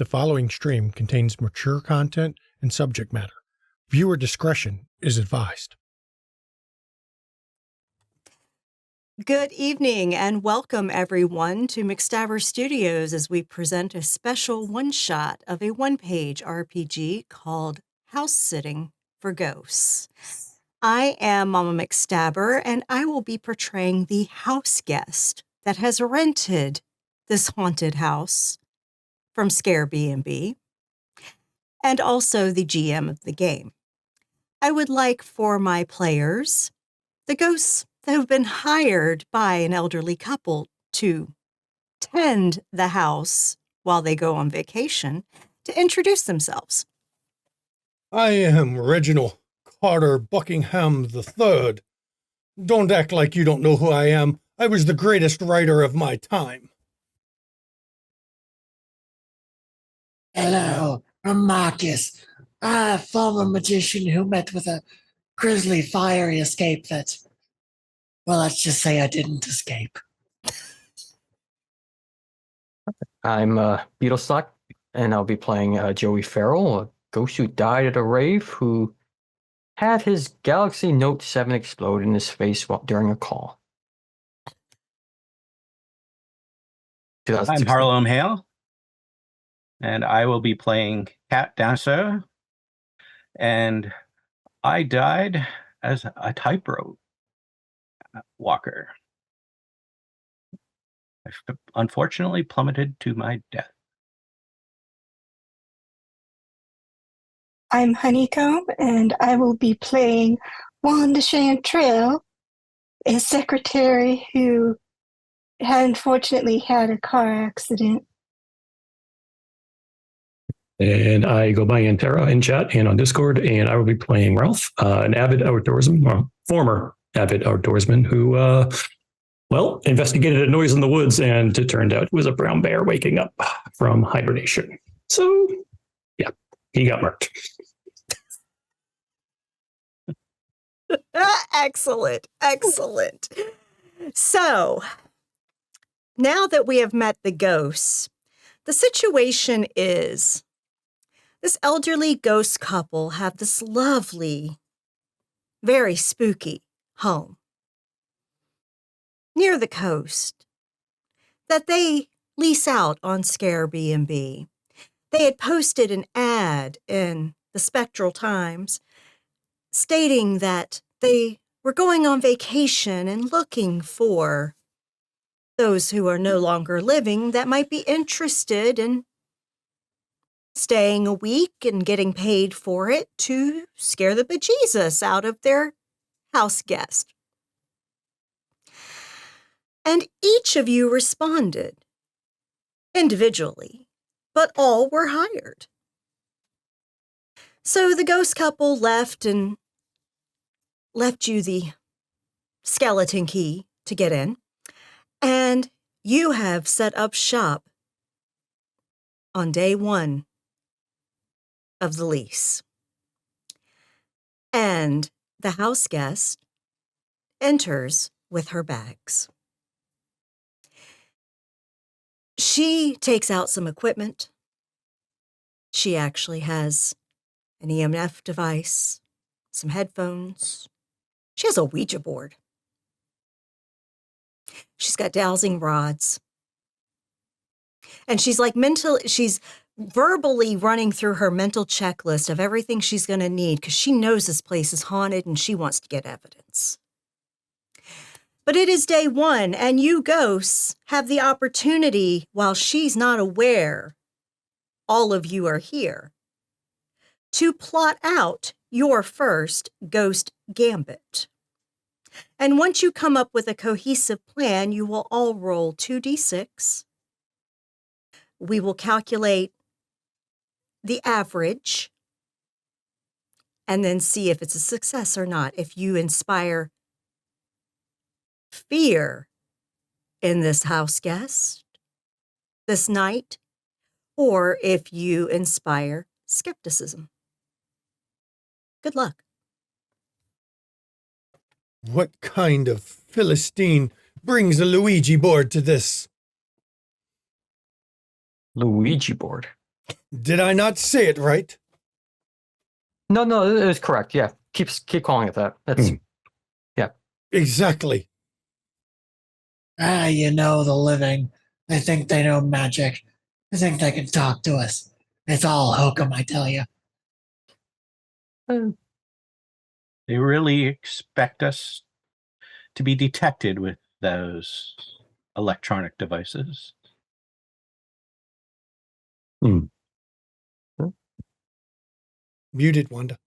The following stream contains mature content and subject matter. Viewer discretion is advised. Good evening and welcome everyone to McStabber Studios as we present a special one-shot of a one-page RPG called House Sitting for Ghosts. I am Mama McStabber and I will be portraying the house guest that has rented this haunted house from Scare B&B and also the GM of the game. I would like for my players, the ghosts that have been hired by an elderly couple to tend the house while they go on vacation, to introduce themselves. I am Reginald Carter Buckingham III. Don't act like you don't know who I am. I was the greatest writer of my time. Hello, I'm Marcus, a former magician who met with a grisly, fiery escape that, well, let's just say I didn't escape. I'm Beetlestock, and I'll be playing Joey Farrell, a ghost who died at a rave who had his Galaxy Note 7 explode in his face during a call. I'm Harlem Hale, and I will be playing Cat Dancer, and I died as a tightrope walker. I unfortunately plummeted to my death. I'm Honeycomb, and I will be playing Wanda Chantrell, a secretary who had unfortunately had a car accident. And I go by Antera in chat and on Discord, and I will be playing Ralph, an avid outdoorsman, or former avid outdoorsman who, investigated a noise in the woods, and it turned out it was a brown bear waking up from hibernation. So, yeah, he got murked. Excellent, excellent. So, now that we have met the ghosts, the situation is this elderly ghost couple have this lovely, very spooky home near the coast that they lease out on Scare B&B. They had posted an ad in the Spectral Times stating that they were going on vacation and looking for those who are no longer living that might be interested in staying a week and getting paid for it to scare the bejesus out of their house guest. And each of you responded individually, but all were hired. So the ghost couple left and left you the skeleton key to get in, and you have set up shop on day one of the lease. And the house guest enters with her bags. She takes out some equipment. She actually has an EMF device, some headphones. She has a Ouija board. She's got dowsing rods. And she's verbally running through her mental checklist of everything she's going to need because she knows this place is haunted and she wants to get evidence. But it is day one, and you ghosts have the opportunity, while she's not aware all of you are here, to plot out your first ghost gambit. And once you come up with a cohesive plan, you will all roll 2d6. We will calculate the average and then see if it's a success or not. If you inspire fear in this house guest this night, or if you inspire skepticism. Good luck. What kind of Philistine brings a Luigi board to this? Luigi board. Did I not say it right? No, it was correct. Yeah, keep calling it that. That's Exactly. You know the living. They think they know magic. They think they can talk to us. It's all hokum, I tell you. uh, They really expect us to be detected with those electronic devices. Muted, Wanda.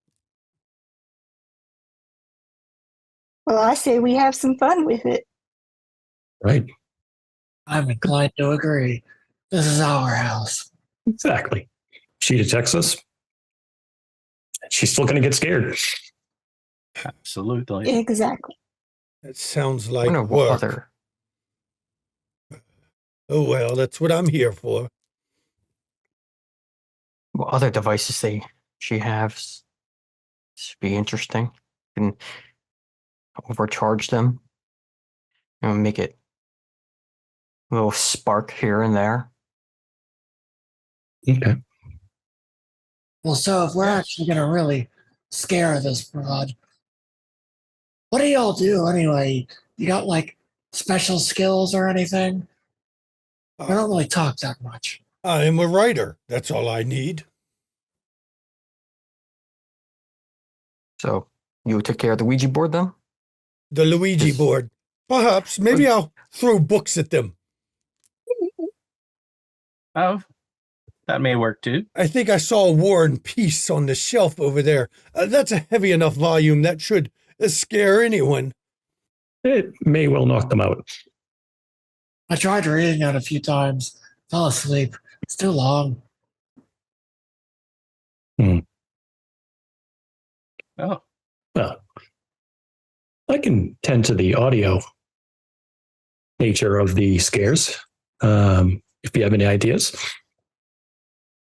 Well, I say we have some fun with it. Right. I'm inclined to agree. This is our house. Exactly. She detects us. She's still going to get scared. Absolutely. Exactly. That sounds I like wonder what work. other Oh well, that's what I'm here for. devices she has. Should be interesting. Can overcharge them and make it a little spark here and there. Okay. Well, so if we're actually going to really scare this broad, what do y'all do anyway? You got like special skills or anything? I don't really talk that much. I'm a writer. That's all I need. So you took care of the Ouija board then? The Luigi Yes. board. Perhaps. Maybe I'll throw books at them. Oh, that may work too. I think I saw War and Peace on the shelf over there. That's a heavy enough volume that should scare anyone. It may well knock them out. I tried reading it a few times, fell asleep. It's too long. Oh, Well, I can tend to the audio nature of the scares. If you have any ideas.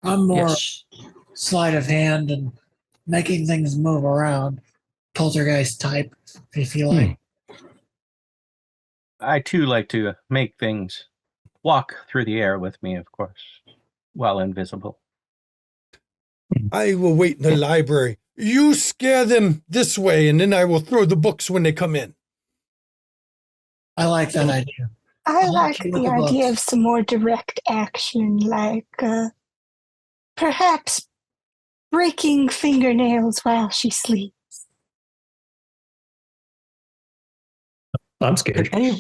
I'm more Yes. sleight of hand and making things move around. Poltergeist type, if you feel like. I too like to make things walk through the air with me, of course, while invisible. I will wait in the library. You scare them this way, and then I will throw the books when they come in. I like that idea. I I'll like help you with the the idea books. of some more direct action, like perhaps breaking fingernails while she sleeps. I'm scared. Can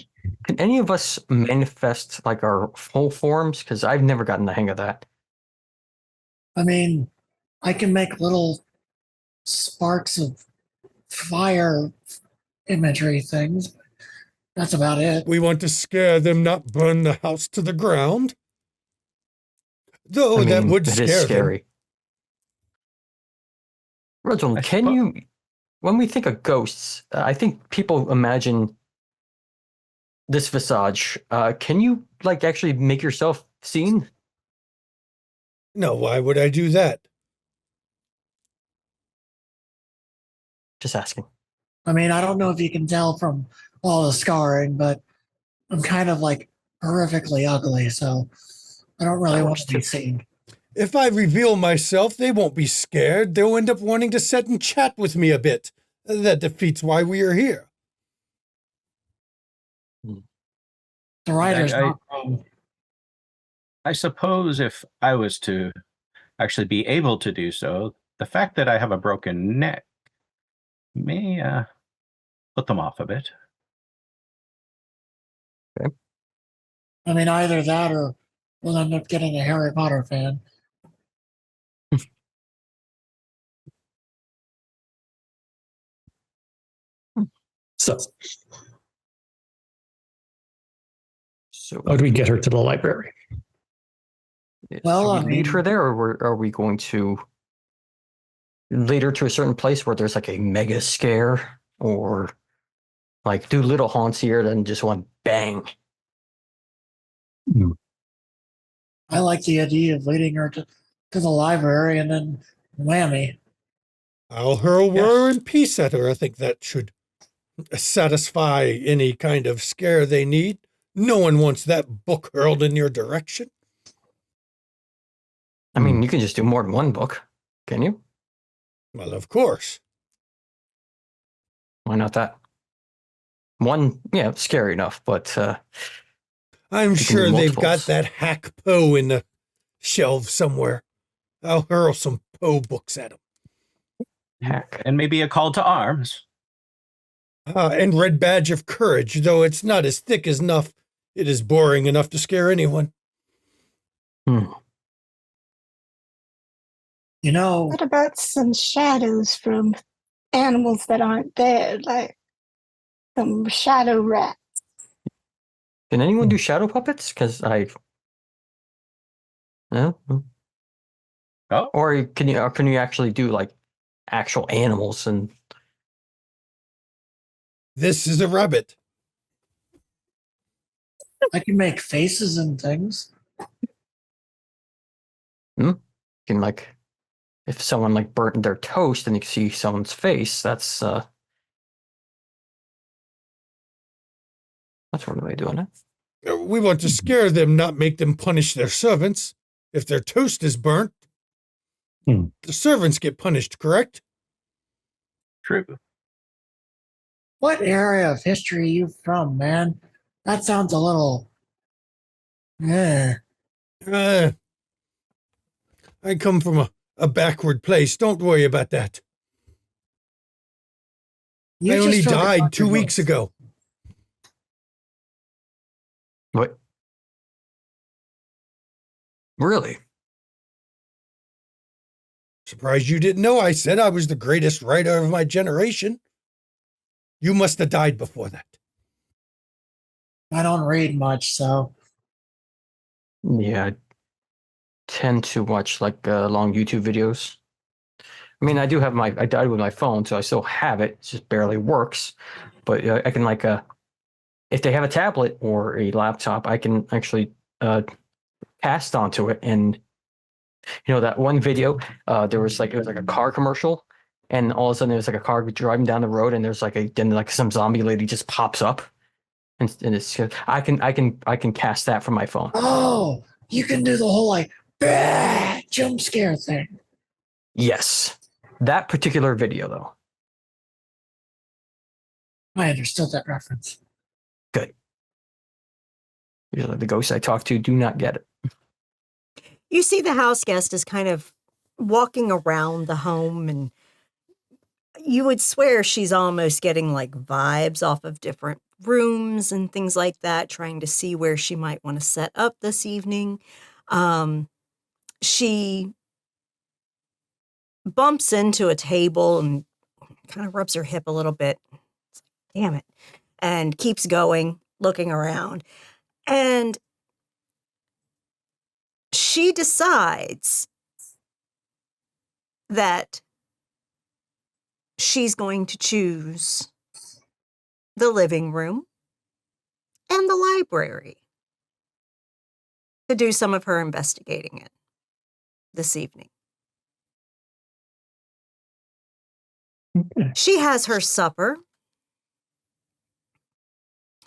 any of us manifest like our full forms? Because I've never gotten the hang of that. I mean, I can make little sparks of fire imagery things. That's about it. We want to scare them, not burn the house to the ground. Though that would it is scare them. scary. Reginald, when we think of ghosts, I think people imagine this visage. Can you like actually make yourself seen? No, why would I do that? Just asking. I mean, I don't know if you can tell from all the scarring, but I'm kind of like horrifically ugly, so I don't really That want works to be too. seen. If I reveal myself, they won't be scared. They'll end up wanting to sit and chat with me a bit. That defeats why we are here. The writer's I- not wrong. I suppose if I was to actually be able to do so, the fact that I have a broken neck may put them off a bit. I mean, either that or we'll end up getting a Harry Potter fan. So, So how do we get her to the library? Well, should we I lead mean- her there, or are we going to lead her to a certain place where there's like a mega scare, or like do little haunts here, then just one bang? I like the idea of leading her to the library and then whammy. I'll hurl War and Peace at her. I think that should satisfy any kind of scare they need. No one wants that book hurled in your direction. I mean, you can just do more than one book, can you? Well, of course. Why not that? One, yeah, scary enough, but I'm you can do sure they've got multiples. that hack Poe in the shelf somewhere. I'll hurl some Poe books at him. Heck. And maybe a call to arms. And Red Badge of Courage, though it's not as thick as enough, it is boring enough to scare anyone. Hmm. You know, What about some shadows from animals that aren't there, like some shadow rat? Can anyone do shadow puppets? Because no. Oh, Or can you actually do like actual animals and This is a rabbit. I can make faces and things. can like if someone like burnt their toast and you can see someone's face, that's one way of doing it. We want to scare them, not make them punish their servants. If their toast is burnt, the servants get punished, correct? true. What area of history are you from, man? That sounds a little. Eh. I come from a backward place. Don't worry about that. You I only just took a died bunch 2 of weeks notes. ago. What? Really? Surprised you didn't know I said I was the greatest writer of my generation. You must have died before that. I don't read much, so Yeah, I tend to watch like long YouTube videos. I mean, I died with my phone, so I still have it. It just barely works. But I can like if they have a tablet or a laptop, I can actually cast onto it. And that one video, there was like it was like a car commercial, and all of a sudden there's like a car driving down the road, and there's like some zombie lady just pops up, and it's I can cast that from my phone. oh, you can do the whole like bah, jump scare thing. Yes, that particular video though. I understood that reference. Good. Usually the ghosts I talk to do not get it. You see the house guest is kind of walking around the home, and you would swear she's almost getting like vibes off of different rooms and things like that, trying to see where she might want to set up this evening. She bumps into a table and kind of rubs her hip a little bit. Damn it. And keeps going, looking around. And she decides that she's going to choose the living room and the library to do some of her investigating in this evening. Okay. She has her supper,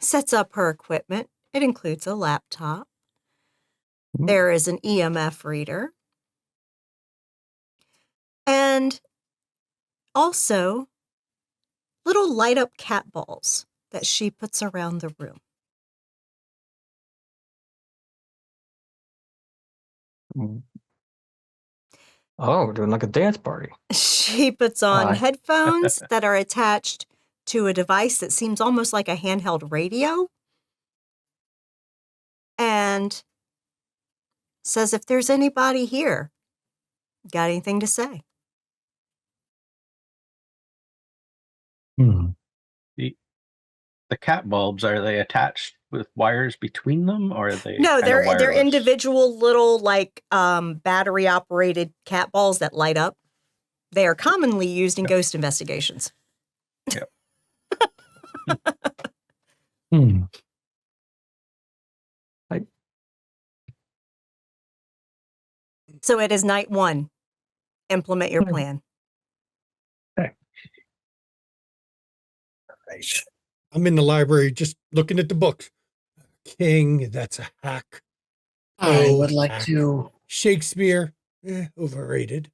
sets up her equipment. It includes a laptop. There is an EMF reader. And also little light up cat balls that she puts around the room. Oh, we're doing like a dance party. She puts on Hi. headphones that are attached to a device that seems almost like a handheld radio, and says, if there's anybody here, got anything to say? The cat bulbs, are they attached with wires between them, or are they No, kinda they're wireless? individual little like battery operated cat balls that light up. They are commonly used in ghost investigations. Yep. So it is night one. Implement your plan. I'm in the library just looking at the books. King, that's a hack. I Oh, would like hack. to. Shakespeare, Overrated.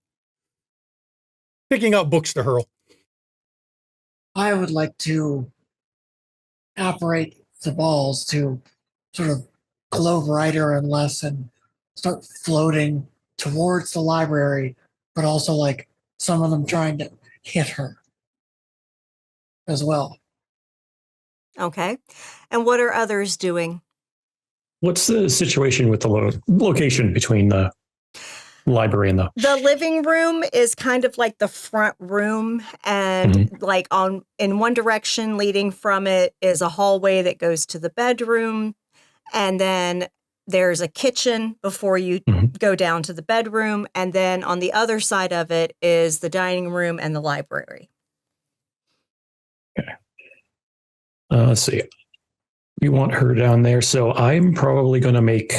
Picking out books to hurl. I would like to operate the balls to sort of glow brighter and less and start floating towards the library, but also like some of them trying to hit her as well. Okay. And what are others doing? What's the situation with the location between the library and The living room is kind of like the front room, and like in one direction leading from it is a hallway that goes to the bedroom, and then there's a kitchen before you go down to the bedroom, and then on the other side of it is the dining room and the library. Okay. Let's see. We want her down there, so I'm probably going to make.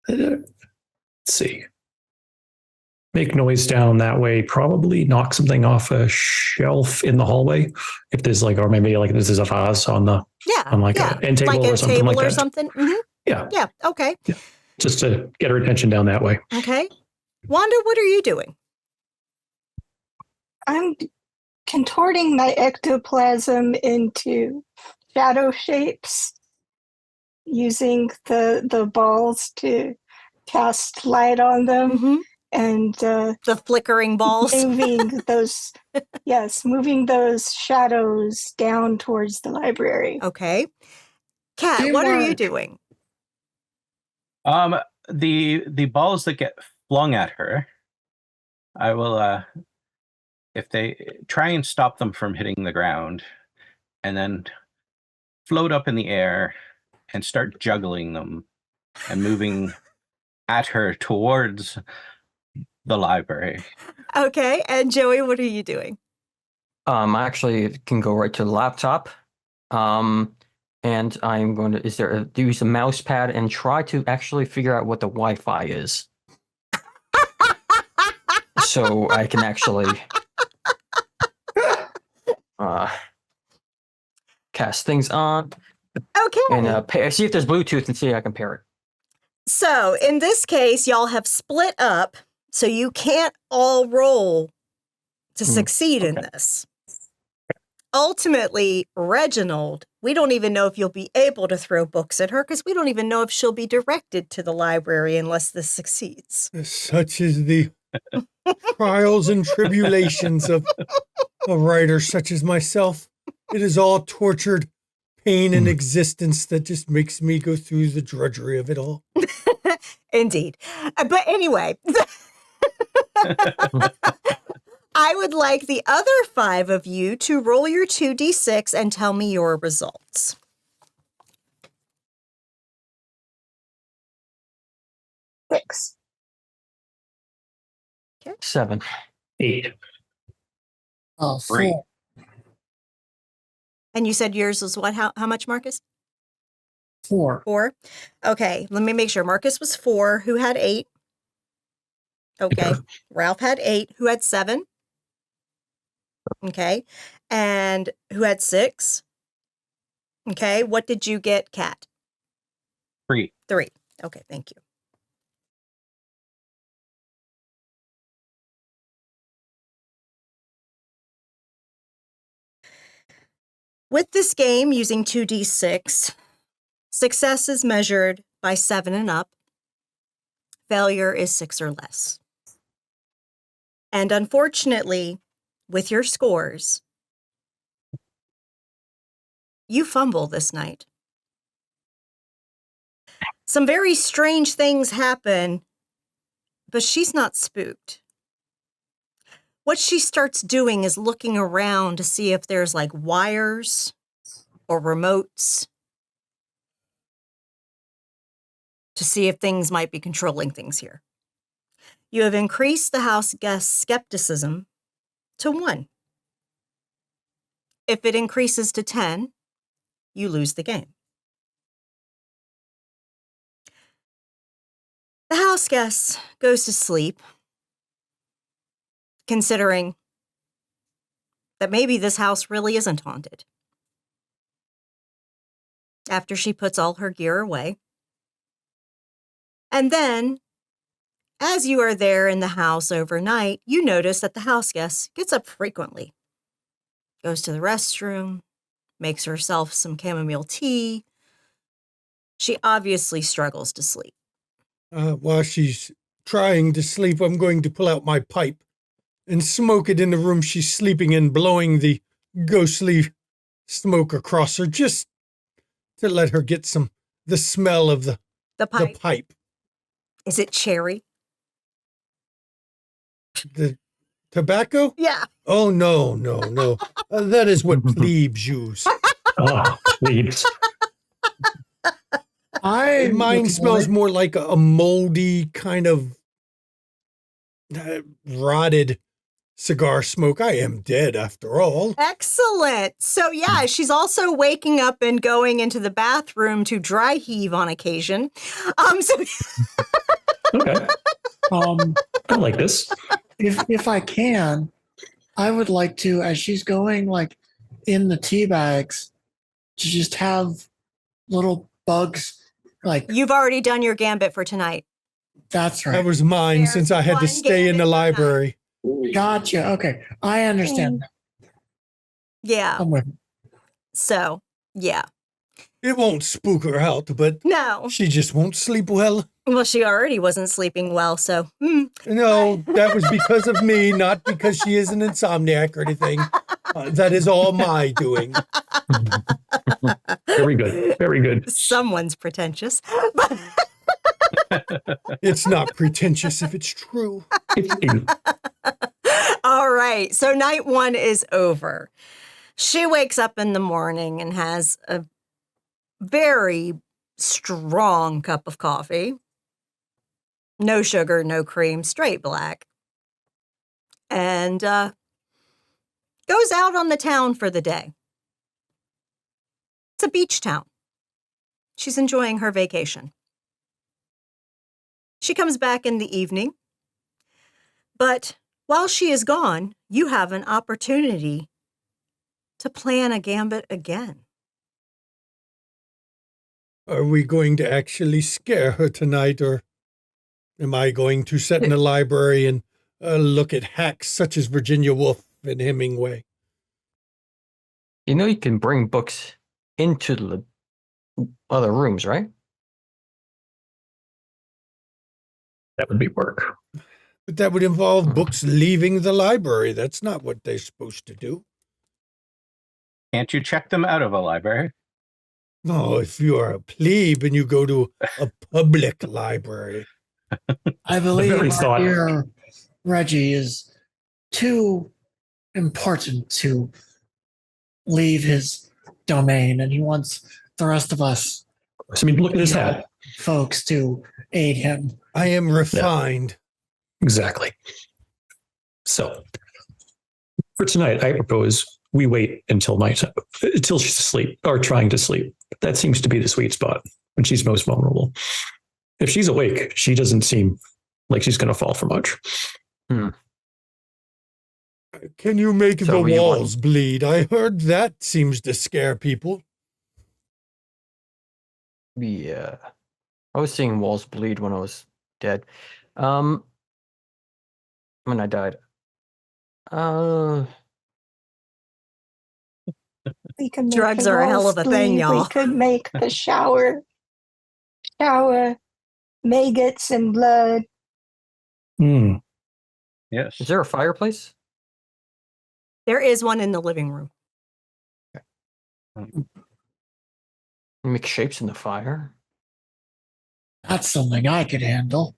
Let's see. Make noise down that way. Probably knock something off a shelf in the hallway, if there's like, or maybe like this is a vase on the on like an end table like or a something table like or that. something. Mm-hmm. Yeah. Okay. Yeah. Just to get her attention down that way. Okay. Wanda, what are you doing? I'm contorting my ectoplasm into shadow shapes, using the balls to cast light on them, and the flickering balls. moving those shadows down towards the library. Okay. Kat, what are you doing? The balls that get flung at her, I will if they try and stop them from hitting the ground, and then float up in the air and start juggling them and moving at her towards the library. Okay. And Joey, what are you doing? I actually can go right to the laptop. And I'm going to use a mouse pad and try to actually figure out what the Wi-Fi is. So I can actually cast things on. Okay. And see if there's Bluetooth and see if I can pair it. So in this case, y'all have split up, so you can't all roll to succeed in this. Ultimately, Reginald, we don't even know if you'll be able to throw books at her because we don't even know if she'll be directed to the library unless this succeeds. Such is the trials and tribulations of a writer such as myself. It is all tortured pain and existence that just makes me go through the drudgery of it all. Indeed. But anyway, I would like the other 5 of you to roll your 2d6 and tell me your results. 6. Okay. 7. 8. 3. And you said yours was what? How much, Marcus? 4. 4. Okay, let me make sure. Marcus was 4. Who had 8? Okay. Ralph had 8. Who had 7? Okay. And who had 6? Okay. What did you get, Kat? 3. 3. Okay, thank you. With this game, using 2d6, success is measured by 7 and up. Failure is 6 or less. And unfortunately, with your scores, you fumble this night. Some very strange things happen, but she's not spooked. What she starts doing is looking around to see if there's like wires or remotes, to see if things might be controlling things here. You have increased the house guest's skepticism to 1. If it increases to 10, you lose the game. The house guest goes to sleep, considering that maybe this house really isn't haunted. After she puts all her gear away. And then, As you are there in the house overnight, you notice that the house guest gets up frequently, goes to the restroom, makes herself some chamomile tea. She obviously struggles to sleep. While she's trying to sleep, I'm going to pull out my pipe and smoke it in the room she's sleeping in, blowing the ghostly smoke across her, just to let her get the smell of the pipe. Is it cherry? The tobacco? Yeah. Oh, no. That is what plebes use. Oh, plebes. Mine smells more like a moldy kind of rotted cigar smoke. I am dead after all. Excellent. So yeah, she's also waking up and going into the bathroom to dry heave on occasion. Okay. I like this. If I can, I would like to, as she's going like in the tea bags, to just have little bugs. Like, you've already done your gambit for tonight. That's right. That was mine There's since I had to one stay in the gambit library. Gotcha. Okay. I understand. Yeah. I'm with you. So, yeah. It won't spook her out, but No. she just won't sleep well. Well, she already wasn't sleeping well, so. No, that was because of me, not because she is an insomniac or anything. That is all my doing. Very good. Very good. Someone's pretentious. It's not pretentious if it's true. All right. So night one is over. She wakes up in the morning and has a very strong cup of coffee. No sugar, no cream, straight black. And goes out on the town for the day. It's a beach town. She's enjoying her vacation. She comes back in the evening. But while she is gone, you have an opportunity to plan a gambit again. Are we going to actually scare her tonight, or am I going to sit in the library and look at hacks such as Virginia Woolf and Hemingway? You know you can bring books into the other rooms, right? That would be work. But that would involve books leaving the library. That's not what they're supposed to do. Can't you check them out of a library? No, if you are a plebe and you go to a public library. I believe very thought- dear Reggie is too important to leave his domain, and he wants the rest of us, I mean, look at his hat. folks, to aid him. I am refined. Exactly. So for tonight, I propose we wait until night, until she's asleep or trying to sleep. That seems to be the sweet spot when she's most vulnerable. If she's awake, she doesn't seem like she's going to fall for much. Can you make So the you walls bleed? I heard that seems to scare people. Yeah. I was seeing walls bleed when I was dead. When I died. We could make Drugs the are a hell of walls a thing, bleed. y'all. We could make the shower maggots and blood. Yes. Is there a fireplace? There is one in the living room. Make shapes in the fire? That's something I could handle.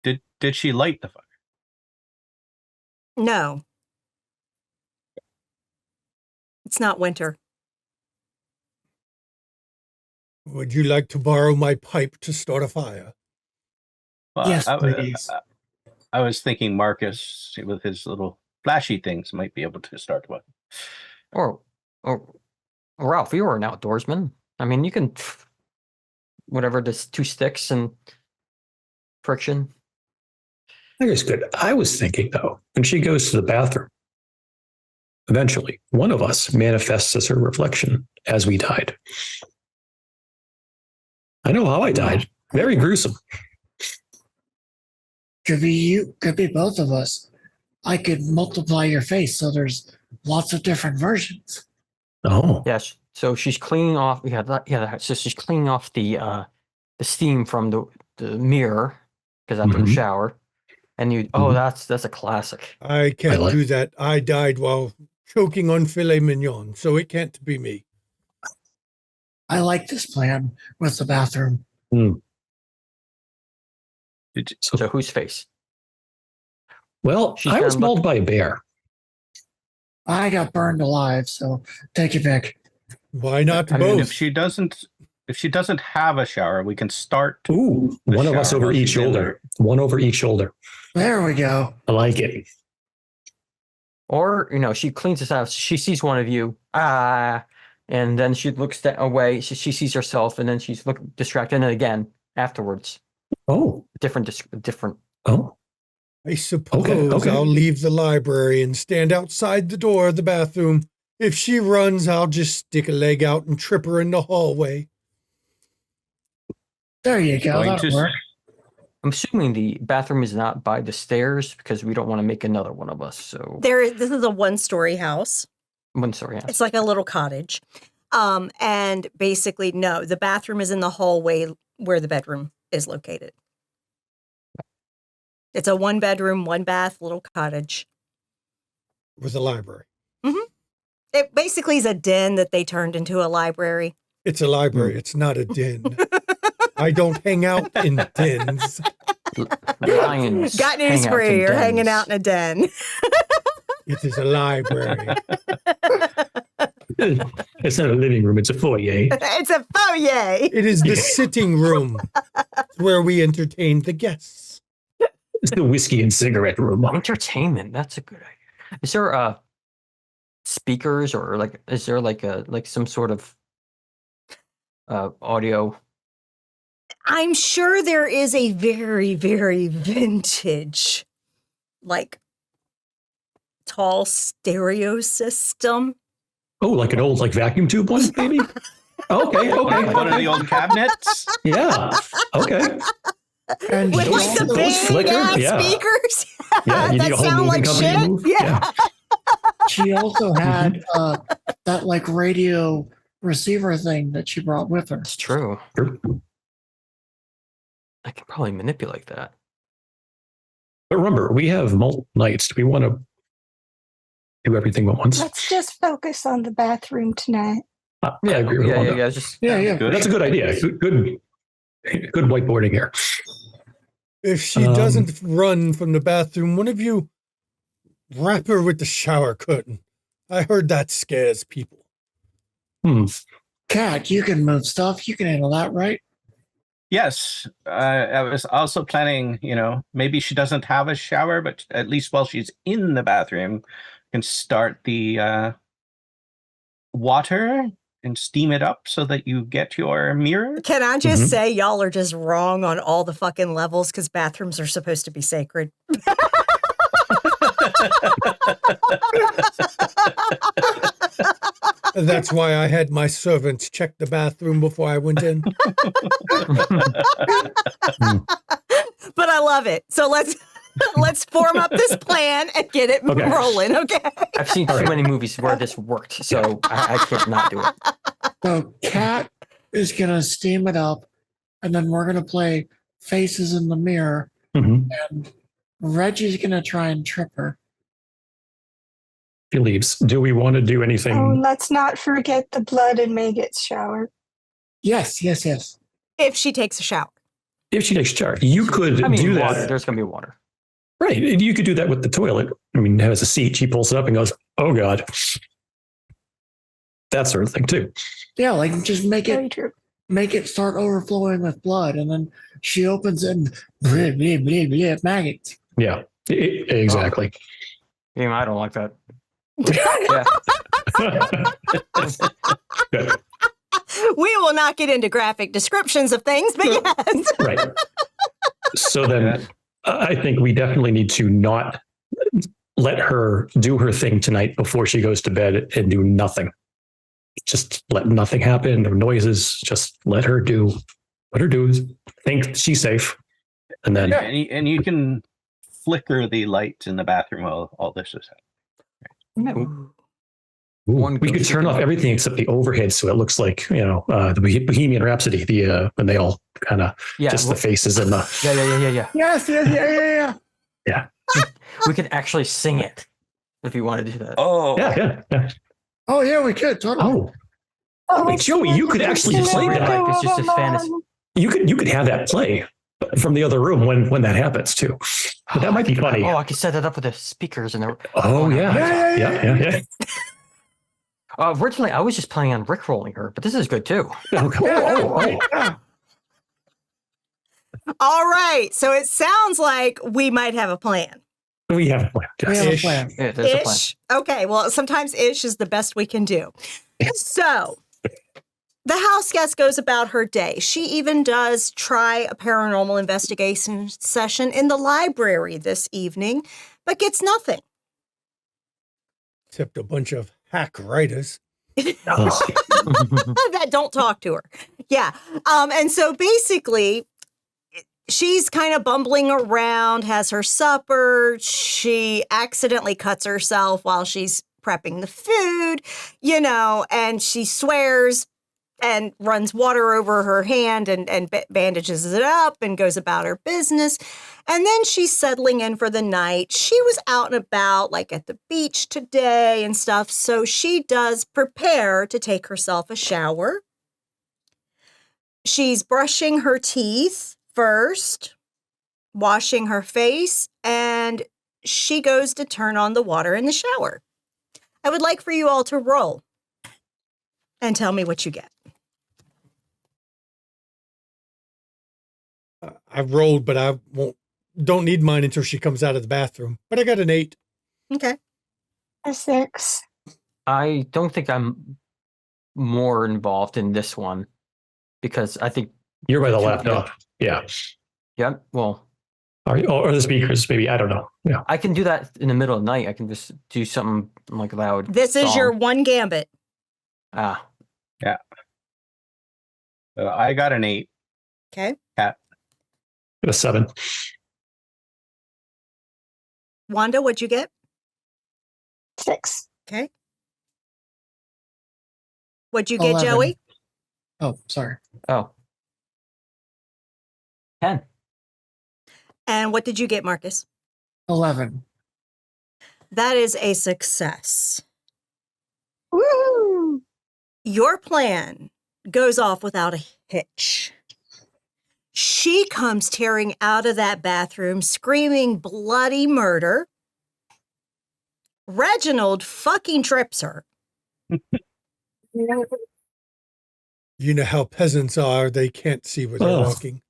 Did she light the fire? No. It's not winter. Would you like to borrow my pipe to start a fire? Well, Yes, please. I was thinking Marcus with his little flashy things might be able to start one. Or Ralph, you were an outdoorsman. I mean, you can whatever, just 2 sticks and friction. That is good. I was thinking, though, when she goes to the bathroom, eventually one of us manifests as her reflection as we died. I know how I died. Very gruesome. Could be you, could be both of us. I could multiply your face so there's lots of different versions. Oh. Yes. So she's cleaning off. So she's cleaning off the steam from the mirror because after the Mhm. shower, and you. Oh, that's a classic. I can't like- do that. I died while choking on filet mignon, so it can't be me. I like this plan with the bathroom. So whose face? Well, She's I was gonna look- mauled by a bear. I got burned alive, so take your pick. Why not I both? mean, if she doesn't have a shower, we can start. Ooh, The one of us shower over while each she's in shoulder. One over each shoulder. There we go. I like it. Or she cleans this out. She sees one of you, and then she looks away. She sees herself, and then she's distracted. And then again afterwards, Oh. different. Oh. I suppose Okay. I'll leave the library and stand outside the door of the bathroom. If she runs, I'll just stick a leg out and trip her in the hallway. There you go. Going That'll to- work. I'm assuming the bathroom is not by the stairs because we don't want to make another one of us. So This is a one-story house. one story. Yes. It's like a little cottage. And basically, no, the bathroom is in the hallway where the bedroom is located. It's a 1-bedroom, 1-bath little cottage. With a library. It basically is a den that they turned into a library. It's a library. It's not a den. I don't hang out in dens. Lions. Got hang news out for in you. You're hanging dens. out in a den. It is a library. It's not a living room, it's a foyer. It's a foyer. It is the sitting room where we entertain the guests. It's the whiskey and cigarette room. Entertainment. That's a good idea. Is there speakers or is there some sort of audio? I'm sure there is a very, very vintage, tall stereo system. Oh, like an old vacuum tube one, maybe? Okay. One of the old cabinets. Yeah. Okay. And With she the also- big flicker? ass Yeah. speakers Yeah, you need that a whole sound moving like company to shit. move? Yeah. she also had that radio receiver thing that she brought with her. It's true. Sure. I can probably manipulate that. But remember, we have multiple nights. Do we want to do everything at once? Let's just focus on the bathroom tonight. I agree with Wanda. Yeah. Just Yeah. Good. That's a good idea. Good whiteboarding here. If she doesn't run from the bathroom, one of you wrap her with the shower curtain. I heard that scares people. Cat, you can move stuff. You can handle that, right? Yes, I was also planning. Maybe she doesn't have a shower, but at least while she's in the bathroom, can start the water and steam it up so that you get your mirror. Can I just Mhm. say y'all are just wrong on all the fucking levels because bathrooms are supposed to be sacred. That's why I had my servants check the bathroom before I went in. But I love it. So let's form up this plan and get it Okay. rolling, okay? I've seen too many movies where this worked, so I can't not do it. So Cat is gonna steam it up, and then we're gonna play faces in the mirror, Mhm. and Reggie's gonna try and trip her. He leaves. Do we want to do anything? Oh, let's not forget the blood and maggots shower. Yes. If she takes a shower. If she takes charge, you could do that. Water. There's going to be water. Right. And you could do that with the toilet. I mean, it has a seat. She pulls it up and goes, oh, God. That sort of thing, too. Yeah, just Very true. make it start overflowing with blood, and then she opens it and bleh, bleh, bleh, bleh, maggots. Yeah, exactly. Yeah, I don't like that. Good. We will not get into graphic descriptions of things, but yes. Right. So then I think we definitely need to not let her do her thing tonight before she goes to bed and do nothing. Just let nothing happen, no noises. Just let her do What her do is think she's safe, and then And you can flicker the lights in the bathroom while all this is happening. Ooh. we could turn off everything except the overhead, so it looks like the Bohemian Rhapsody. When they all kind of the faces and the Yeah. Yes, yeah. We could actually sing it if you want to do that. Oh, yeah. Oh, yeah, we could totally. Wait, Joey, you could actually play that. Like, it's just a fantasy. You could have that play from the other room when that happens too. But that might be funny. Oh, I could set it up with the speakers and the. Oh yeah. Originally, I was just planning on rickrolling her, but this is good too. Yeah. All right. So it sounds like we might have a plan. We have a plan. We have a plan. Yeah, there's a plan. Ish. Okay. Well, sometimes ish is the best we can do. So the house guest goes about her day. She even does try a paranormal investigation session in the library this evening, but gets nothing. Except a bunch of hack writers. That don't talk to her. Yeah. And so basically, she's kind of bumbling around, has her supper. She accidentally cuts herself while she's prepping the food, and she swears and runs water over her hand and bandages it up and goes about her business. And then she's settling in for the night. She was out and about, like at the beach today and stuff. So she does prepare to take herself a shower. She's brushing her teeth first, washing her face, and she goes to turn on the water in the shower. I would like for you all to roll and tell me what you get. I rolled, but I don't need mine until she comes out of the bathroom. But I got an 8. Okay. A 6. I don't think I'm more involved in this one because I think You're by the laptop. Yeah. Yeah. Well, or the speakers, maybe. I don't know. Yeah. I can do that in the middle of the night. I can just do something like loud. This is song. your one gambit. Ah. yeah. I got an 8. Okay. Cat. A 7. Wanda, what'd you get? 6. Okay. What'd you get, 11. Joey? Oh, sorry. Oh. 10. And what did you get, Marcus? 11. That is a success. Woo! Your plan goes off without a hitch. She comes tearing out of that bathroom, screaming bloody murder. Reginald fucking trips her. You know how peasants are. They can't see where they're walking.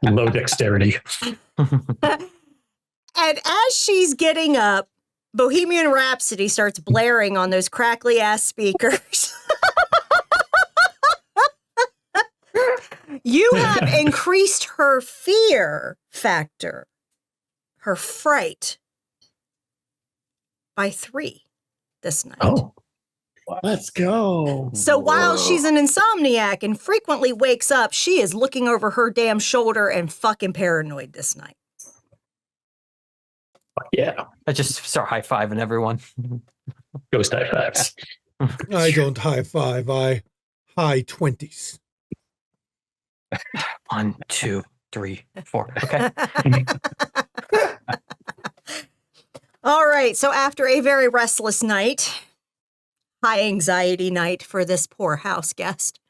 Low dexterity. And as she's getting up, Bohemian Rhapsody starts blaring on those crackly ass speakers. You have increased her fear factor, her fright, by 3 this night. Oh. Let's go. So while she's an insomniac and frequently wakes up, she is looking over her damn shoulder and fucking paranoid this night. Yeah. I just start high-fiving everyone. Ghost high fives. I don't high five. I high 20s. 1, 2, 3, 4. Okay. All right. So after a very restless night, high anxiety night for this poor house guest,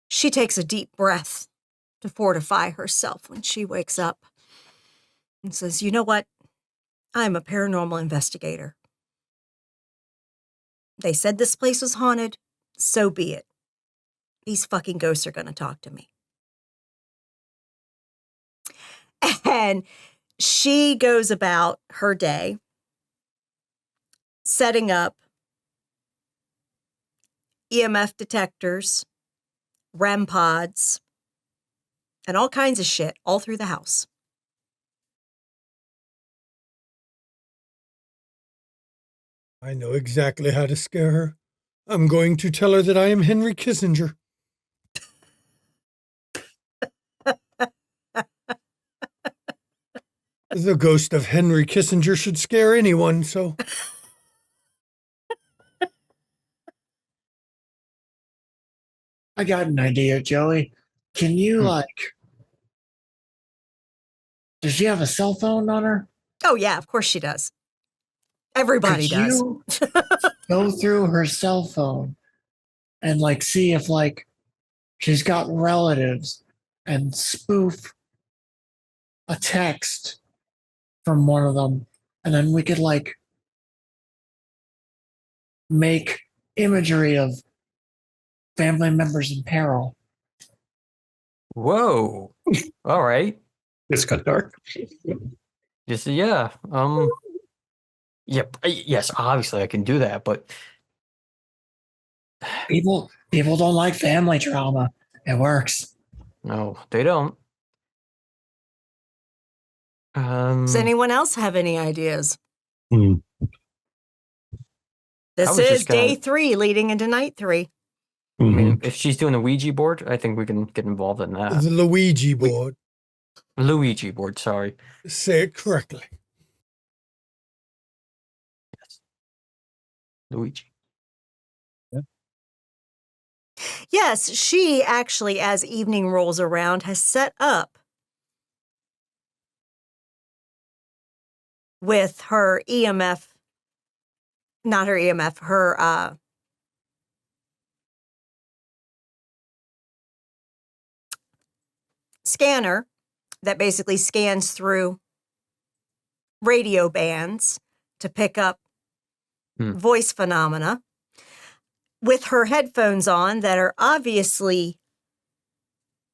she takes a deep breath to fortify herself when she wakes up and says, you know what? I'm a paranormal investigator. They said this place was haunted. So be it. These fucking ghosts are going to talk to me. And she goes about her day setting up EMF detectors, REM pods, and all kinds of shit all through the house. I know exactly how to scare her. I'm going to tell her that I am Henry Kissinger. The ghost of Henry Kissinger should scare anyone, so... I got an idea, Joey. Can you, does she have a cell phone on her? Oh, yeah, of course she does. Everybody Could does. you go through her cell phone and, see if, she's got relatives and spoof a text from one of them, and then we could, make imagery of family members in peril. Whoa. All right. It's got dark. Yes, yeah. Yep. Yes, obviously I can do that, but People don't like family drama. It works. no, they don't. Does anyone else have any ideas? Hmm. This was is just gonna- day 3 leading into night 3. I mean, Mhm. if she's doing a Ouija board, I think we can get involved in that. The Luigi board. Luigi board, sorry. Say it correctly. Yes. Luigi. Yes, she actually, as evening rolls around, has set up with her EMF, not her EMF, her scanner that basically scans through radio bands to pick up voice phenomena, with her headphones on that are obviously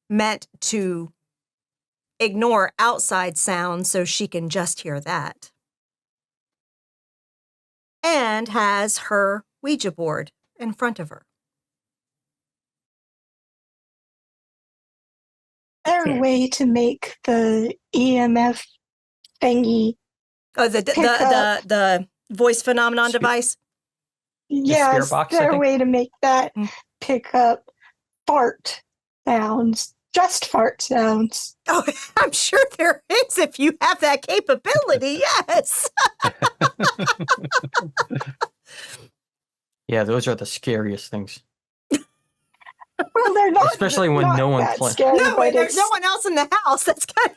meant to ignore outside sounds so she can just hear that. And has her Ouija board in front of her. Is there a way to make the EMF thingy? Oh, the voice phenomenon device? Yes, box, I there a think? way to make that pick up fart sounds, just fart sounds. Oh, I'm sure there is if you have that capability, yes. Yeah, those are the scariest things. Well, they're not. Especially when not no one that plays. scary, No, but there's it's- no one else in the house. That's kind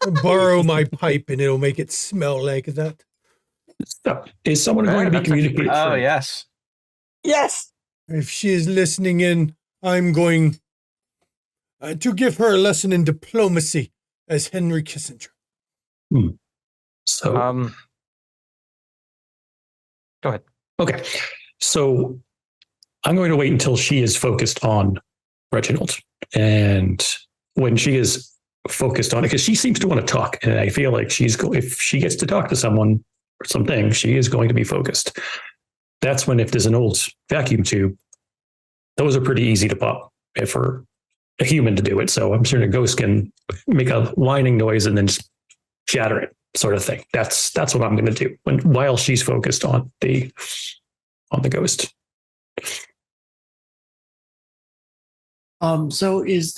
of... Borrow my pipe and it'll make it smell like that. So, is someone going to be That's actually communicating? pretty Oh, true. yes. Yes. If she is listening in, I'm going to give her a lesson in diplomacy as Henry Kissinger. So, Go ahead. okay. So, I'm going to wait until she is focused on Reginald. And when she is focused on it, because she seems to want to talk. And I feel like if she gets to talk to someone or something, she is going to be focused. That's when, if there's an old vacuum tube, those are pretty easy to pop for a human to do it. So I'm sure a ghost can make a whining noise and then just shatter it, sort of thing. That's what I'm going to do while she's focused on the ghost. So is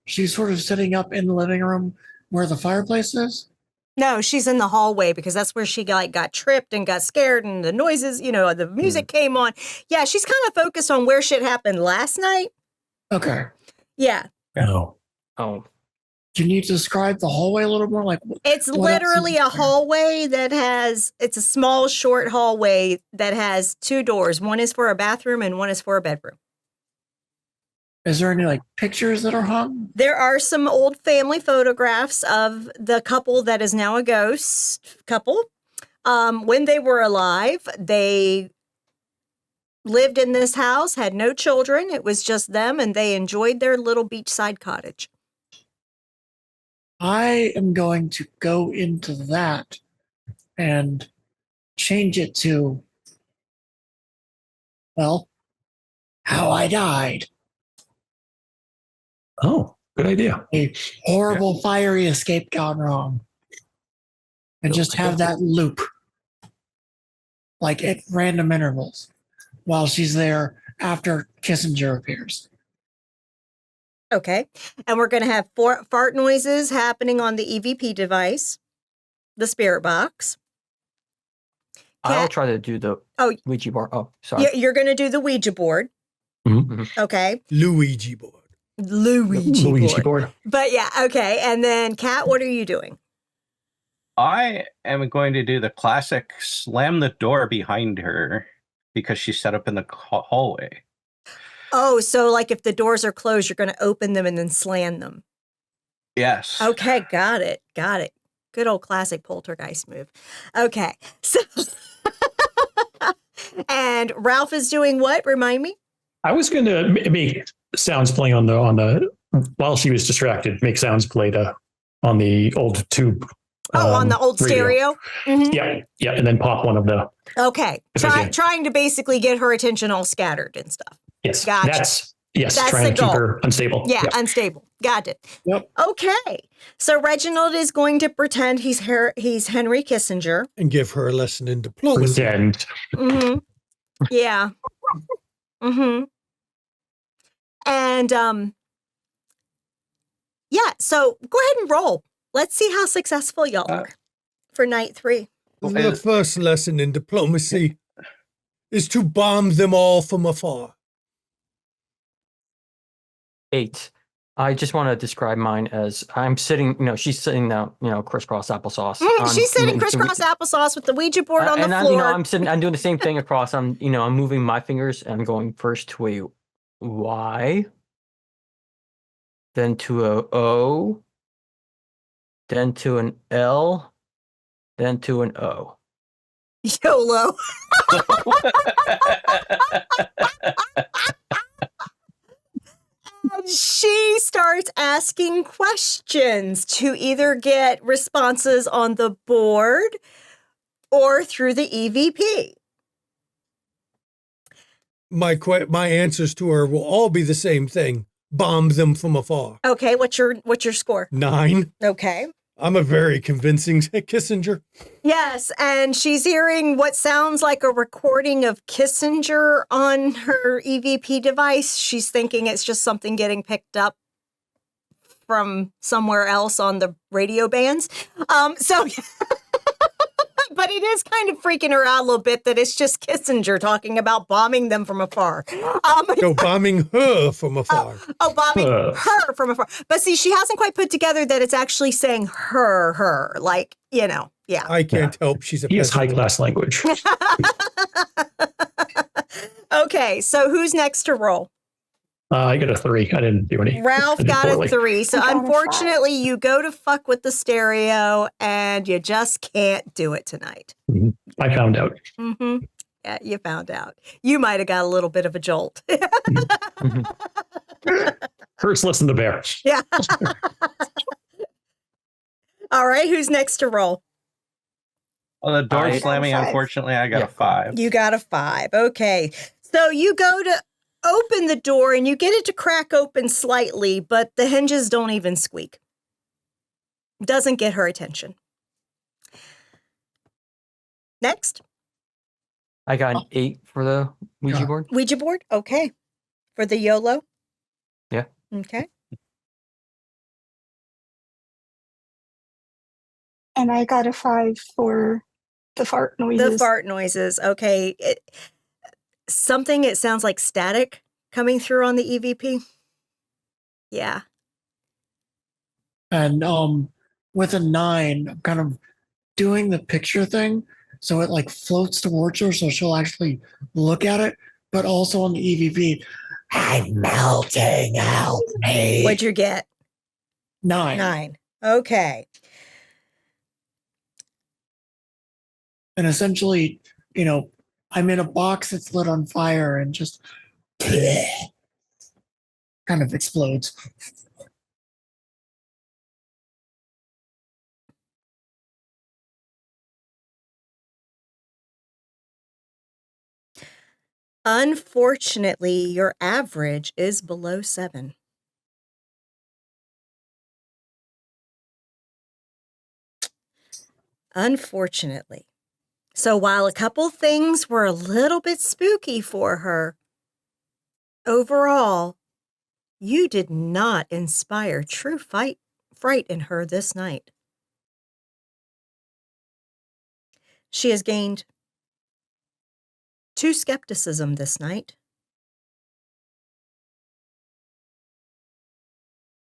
she sort of sitting up in the living room where the fireplace is? No, she's in the hallway because that's where she got tripped and got scared and the noises, the music came on. Yeah, she's kind of focused on where shit happened last night. Okay. Yeah. Oh. Oh, Can you describe the hallway a little more? It's what else literally is a there? hallway it's a small, short hallway that has 2 doors. One is for a bathroom and one is for a bedroom. Is there any pictures that are hung? There are some old family photographs of the couple that is now a ghost couple. When they were alive, they lived in this house, had no children. It was just them, and they enjoyed their little beachside cottage. I am going to go into that and change it to, well, how I died. Oh, good idea. A horrible fiery escape gone wrong. And just have that loop. like at random intervals while she's there after Kissinger appears. Okay. And we're going to have fart noises happening on the EVP device, the spirit box. I'll try to do the Ouija board. Oh, sorry. You're going to do the Ouija board. Mm-hmm. Okay. Luigi board. Luigi board. But yeah, okay. And then, Kat, what are you doing? I am going to do the classic slam the door behind her because she's set up in the hallway. Oh, so like if the doors are closed, you're going to open them and then slam them. Yes. Okay, got it. Good old classic poltergeist move. Okay, so and Ralph is doing what? Remind me. I was going to make sounds playing on the while she was distracted. Make sounds played on the old tube. On the old radio. stereo. Mm-hmm. Yeah, and then pop one of the. Okay, trying to basically get her attention all scattered and stuff. Yes, gotcha. That's trying to keep her unstable. Yeah, unstable. Got it. Yep. Okay, so Reginald is going to pretend he's Henry Kissinger and give her a lesson in diplomacy. Pretend. Mm-hmm. Yeah. Mm-hmm. And yeah. So go ahead and roll. Let's see how successful y'all are for night 3. The first lesson in diplomacy is to bomb them all from afar. 8. I just want to describe mine as I'm sitting, she's sitting down, crisscross applesauce. She's sitting crisscross applesauce with the Ouija board on the floor. I'm doing the same thing across. I'm moving my fingers and I'm going first to a Y, then to a O, then to an L, then to an O. YOLO. And she starts asking questions to either get responses on the board or through the EVP. My answers to her will all be the same thing. Bomb them from afar. Okay, what's your score? 9. Okay. I'm a very convincing Kissinger. Yes, and she's hearing what sounds like a recording of Kissinger on her EVP device. She's thinking it's just something getting picked up from somewhere else on the radio bands. But it is kind of freaking her out a little bit that it's just Kissinger talking about bombing them from afar. No, bombing her from afar. Bombing her from afar. But see, she hasn't quite put together that it's actually saying her. Like, yeah. I can't help. She's a He has high-class language. Okay, so who's next to roll? I got a 3. I didn't do any. Ralph got a 3. So unfortunately, you go to fuck with the stereo and you just can't do it tonight. Mm-hmm. I found out. Mm-hmm. Yeah, you found out. You might have got a little bit of a jolt. First, listen to Bear. Yeah. All right, who's next to roll? Well, the door slamming, unfortunately, I got a 5. You got a 5. Okay. So you go to open the door and you get it to crack open slightly, but the hinges don't even squeak. Doesn't get her attention. Next. I got an 8 for the Ouija board. Ouija board? Okay. For the YOLO? Yeah. Okay. And I got a 5 for the fart noises. The fart noises. Okay. It sounds like static coming through on the EVP. Yeah. And with a 9, I'm kind of doing the picture thing. So it like floats towards her so she'll actually look at it. But also on the EVP, I'm melting, help me. What'd you get? 9. 9. Okay. And essentially, I'm in a box that's lit on fire and just kind of explodes. Unfortunately, your average is below 7. Unfortunately. So while a couple things were a little bit spooky for her, overall, you did not inspire true fright in her this night. She has gained 2 skepticism this night.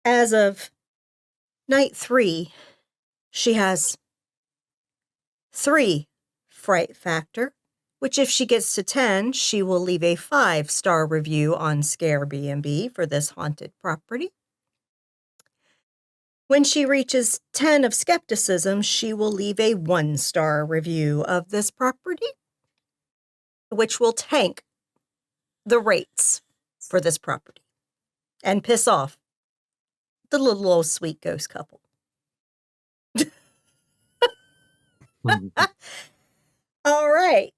As of night 3, she has 3 fright factor, which if she gets to 10, she will leave a 5-star review on Scare-B&B for this haunted property. When she reaches 10 of skepticism, she will leave a 1-star review of this property, which will tank the rates for this property and piss off the little old sweet ghost couple. All right.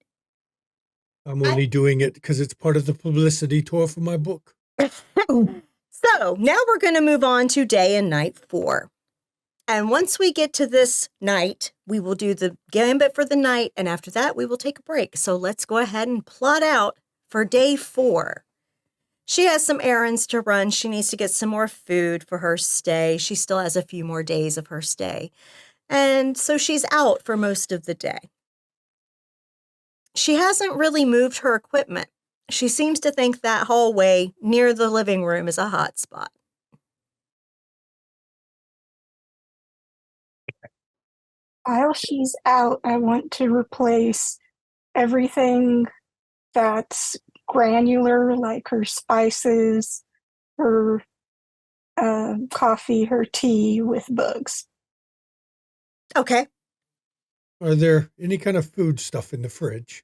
I'm only doing it because it's part of the publicity tour for my book. So now we're going to move on to day and night 4. And once we get to this night, we will do the gambit for the night. And after that, we will take a break. So let's go ahead and plot out for day 4. She has some errands to run. She needs to get some more food for her stay. She still has a few more days of her stay. And so she's out for most of the day. She hasn't really moved her equipment. She seems to think that hallway near the living room is a hot spot. While she's out, I want to replace everything that's granular, like her spices, her coffee, her tea, with bugs. Okay. Are there any kind of food stuff in the fridge?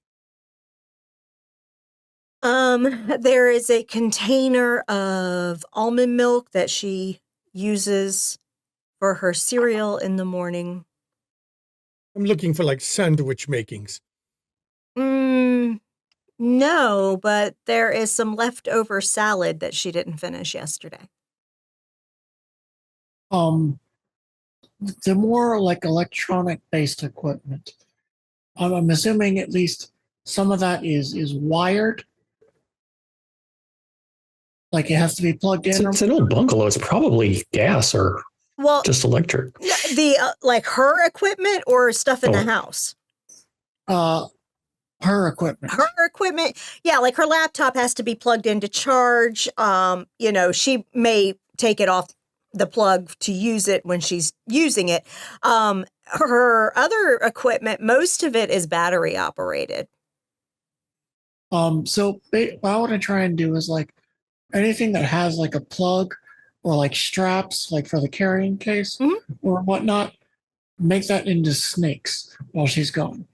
There is a container of almond milk that she uses for her cereal in the morning. I'm looking for like sandwich makings. No, but there is some leftover salad that she didn't finish yesterday. The more like electronic based equipment. I'm assuming at least some of that is wired. Like it has to be plugged in. It's an old bungalow. It's probably gas or just electric. The like her equipment or stuff in the house? Her equipment. Her equipment, yeah, like her laptop has to be plugged in to charge. She may take it off the plug to use it when she's using it. Her other equipment, most of it is battery operated. So what I want to try and do is like anything that has like a plug or like straps, like for the carrying case or whatnot, make that into snakes while she's gone.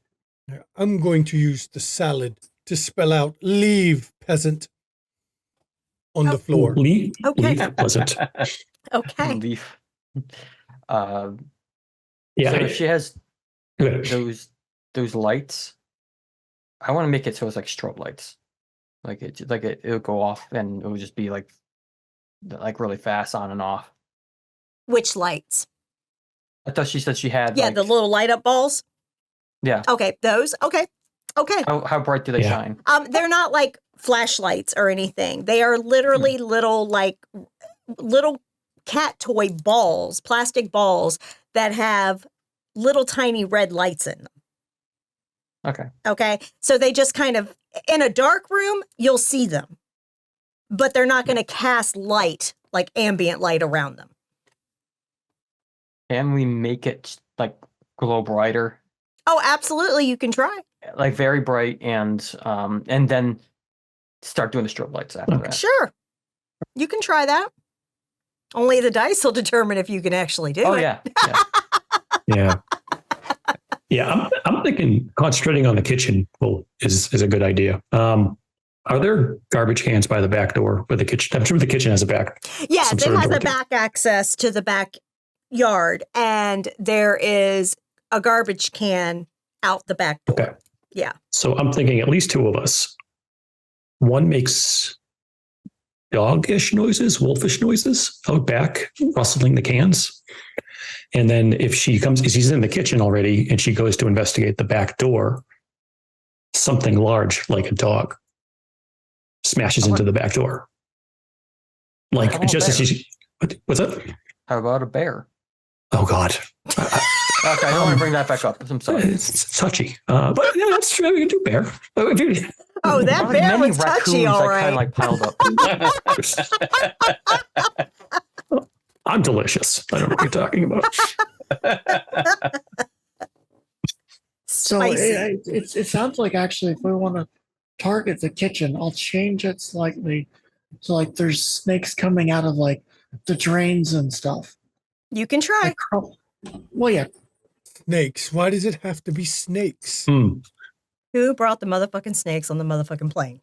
I'm going to use the salad to spell out "leave, peasant" on the floor. Leave, Okay. leave pleasant. Okay. Leaf. Yeah. So if she has those lights, I want to make it so it's like strobe lights. It'll go off and it'll just be like really fast on and off. Which lights? I thought she said she had the little light up balls. Yeah. Okay, those. Okay. How bright do they shine? They're not like flashlights or anything. They are literally little cat toy balls, plastic balls that have little tiny red lights in them. Okay. So they just kind of, in a dark room, you'll see them, but they're not going to cast light, like ambient light around them. Can we make it like glow brighter? Oh, absolutely. You can try. Like very bright and then start doing the strobe lights after that. Sure. You can try that. Only the dice will determine if you can actually do it. Yeah. I'm thinking concentrating on the kitchen is a good idea. Are there garbage cans by the back door with the kitchen? I'm sure the kitchen has a back. Yes, it has a back access to the backyard, and there is a garbage can out the back door. Okay. Yeah. So I'm thinking at least 2 of us. One makes doggish noises, wolfish noises out back, rustling the cans. And then if she's in the kitchen already and she goes to investigate the back door, something large like a dog smashes into the back door. Like How about just a as she, what's that? How about a bear? Oh God. Okay, I don't want to bring that back up. I'm sorry. It's touchy. But yeah, that's true. You do bear. Oh, that Like bear many was touchy, raccoons, all like, kind right. of like piled up. I'm delicious. I don't know what you're talking about. So Spicy. it sounds like actually, if we want to target the kitchen, I'll change it slightly. So like there's snakes coming out of like the drains and stuff. You can try. Like, well, yeah. Snakes. Why does it have to be snakes? Who brought the motherfucking snakes on the motherfucking plane?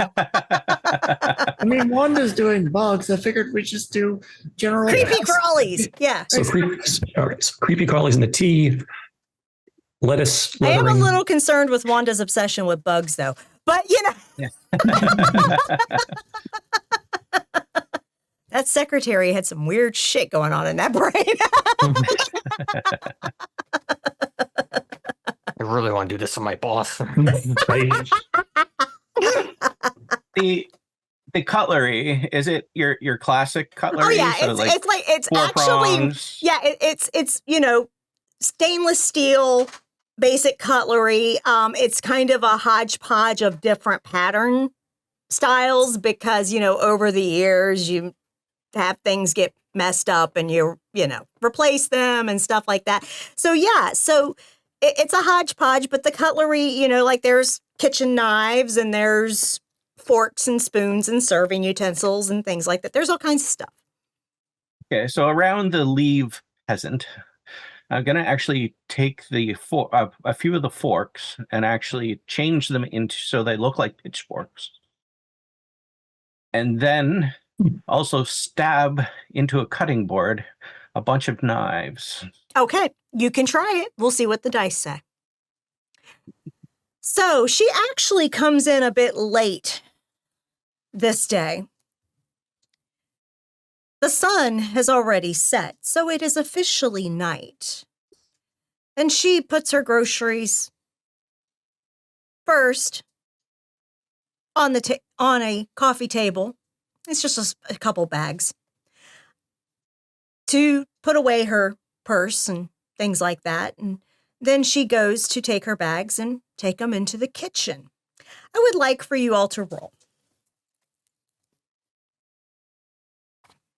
I mean, Wanda's doing bugs. I figured we'd just do general Creepy pests. crawlies. Yeah. So creepy crawlies in the tea. Lettuce. I am a lettering. little concerned with Wanda's obsession with bugs, though. But, you know, that secretary had some weird shit going on in that brain. I really want to do this to my boss. Right. The cutlery, is it your classic cutlery? Oh yeah, So, it's four actually prongs? yeah, it's you know, stainless steel basic cutlery. It's kind of a hodgepodge of different pattern styles because, you know, over the years you have things get messed up and you know, replace them and stuff like that. So yeah, so it's a hodgepodge, but the cutlery, you know, like there's kitchen knives and there's forks and spoons and serving utensils and things like that. There's all kinds of stuff. Okay, so around the leave peasant, I'm going to actually take a few of the forks and actually change them into so they look like pitchforks. And then also stab into a cutting board a bunch of knives. Okay, you can try it. We'll see what the dice say. So she actually comes in a bit late this day. The sun has already set, so it is officially night. And she puts her groceries first on a coffee table. It's just a couple bags to put away her purse and things like that. And then she goes to take her bags and take them into the kitchen. I would like for you all to roll.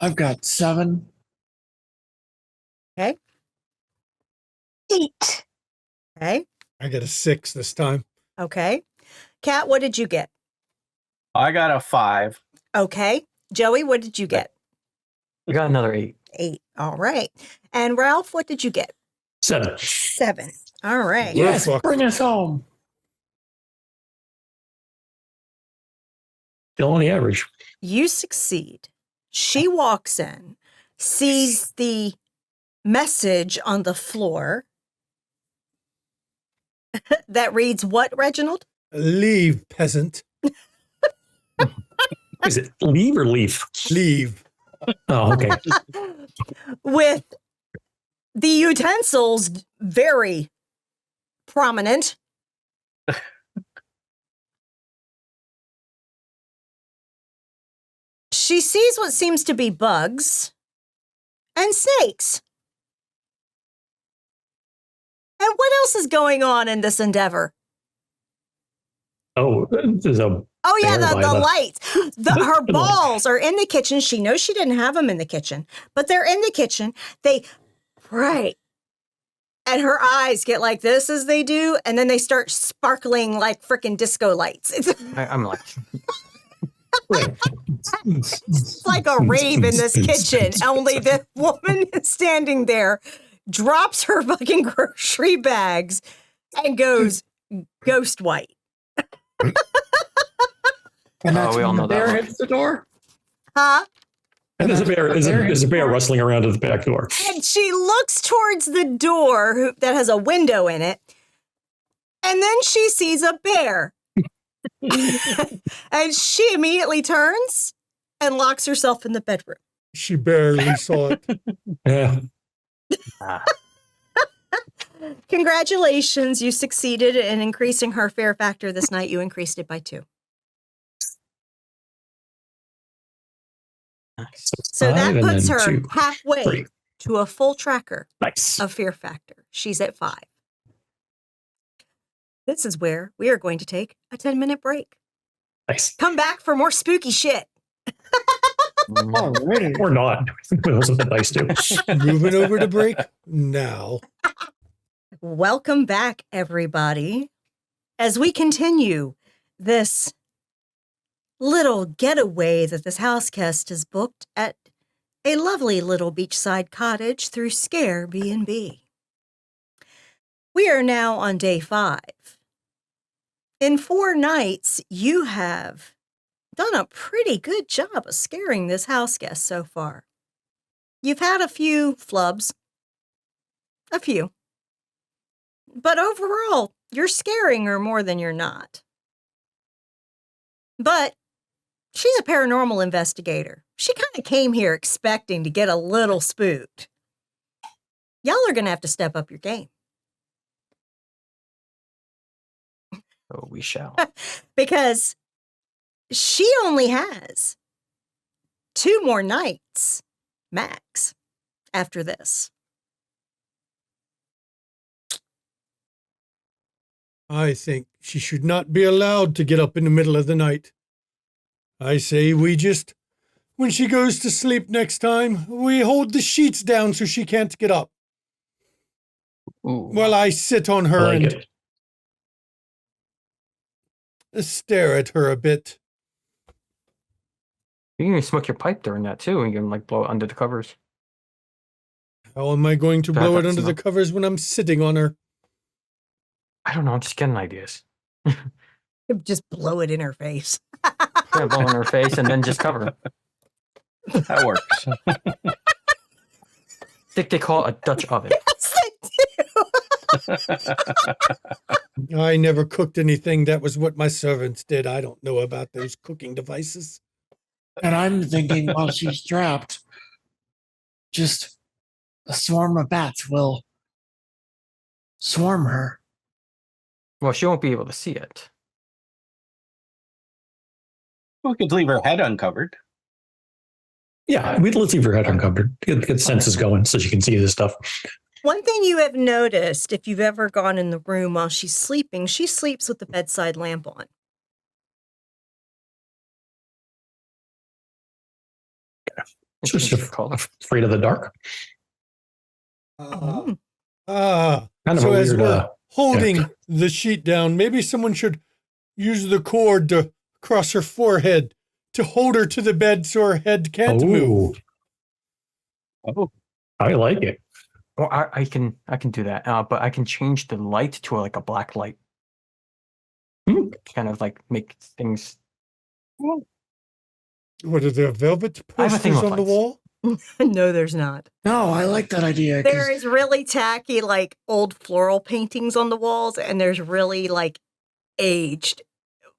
I've got 7. Okay. 8. Okay. I got a 6 this time. Okay. Kat, what did you get? I got a 5. Okay. Joey, what did you get? I got another 8. 8. All right. And Ralph, what did you get? 7. 7. All right. Yes, fuck. bring us home. Still on the average. You succeed. She walks in, sees the message on the floor that reads what, Reginald? Leave, peasant. Is it leave or leaf? Leave. Oh, okay. With the utensils very prominent. She sees what seems to be bugs and snakes. And what else is going on in this endeavor? Oh, there's a Oh, yeah, bear by the lights. Her the- balls are in the kitchen. She knows she didn't have them in the kitchen, but they're in the kitchen. They, right. And her eyes get like this as they do, and then they start sparkling like freaking disco lights. I'm like, It's like a rave in this kitchen, only the woman is standing there, drops her fucking grocery bags, and goes ghost white. And that's we all when know the that bear one. hits the door. Huh? And there's a bear. There's a bear rustling around to the back door. And she looks towards the door that has a window in it, and then she sees a bear. And she immediately turns and locks herself in the bedroom. She barely saw it. Yeah. Congratulations, you succeeded in increasing her fear factor this night. You increased it by 2. Nice. So that 5 and puts then her 2, halfway 3. to a full tracker Nice. of fear factor. She's at 5. This is where we are going to take a 10-minute break. Nice. Come back for more spooky shit. Alrighty. Or not. That's what the dice do. Moving over to break now. Welcome back, everybody, as we continue this little getaway that this house guest has booked at a lovely little beachside cottage through Scare B&B. We are now on day 5. In 4 nights, you have done a pretty good job of scaring this house guest so far. You've had a few flubs. A few. But overall, you're scaring her more than you're not. But she's a paranormal investigator. She kind of came here expecting to get a little spooked. Y'all are going to have to step up your game. Oh, we shall. Because she only has 2 more nights, max, after this. I think she should not be allowed to get up in the middle of the night. I say we just, when she goes to sleep next time, we hold the sheets down so she can't get up. Ooh. While I sit on I her like and it. stare at her a bit. You can even smoke your pipe during that too, and you can like blow it under the covers. How am I going to Bad blow it that under the smell. covers when I'm sitting on her? I don't know. I'm just getting ideas. Just blow it in her face. Yeah, blow in her face and then just cover her. That works. I think they call it a Dutch oven. Yes, I do. I never cooked anything. That was what my servants did. I don't know about those cooking devices. And I'm thinking while she's trapped, just a swarm of bats will swarm her. Well, she won't be able to see it. We could leave her head uncovered. Yeah, let's leave her head uncovered. Get the senses going so she can see this stuff. One thing you have noticed, if you've ever gone in the room while she's sleeping, she sleeps with the bedside lamp on. She's just afraid of the dark. Mm. Kind of So a as weird. we're holding the sheet down, maybe someone should use the cord to cross her forehead to hold her to the bed so her head can't move. Oh, I like it. Well, I can do that, but I can change the light to like a black light. Kind of like make things. What are there, velvet I have a thing posters with on the lights. wall? No, there's not. No, I like that idea. 'cause There is really tacky, like, old floral paintings on the walls, and there's really, like, aged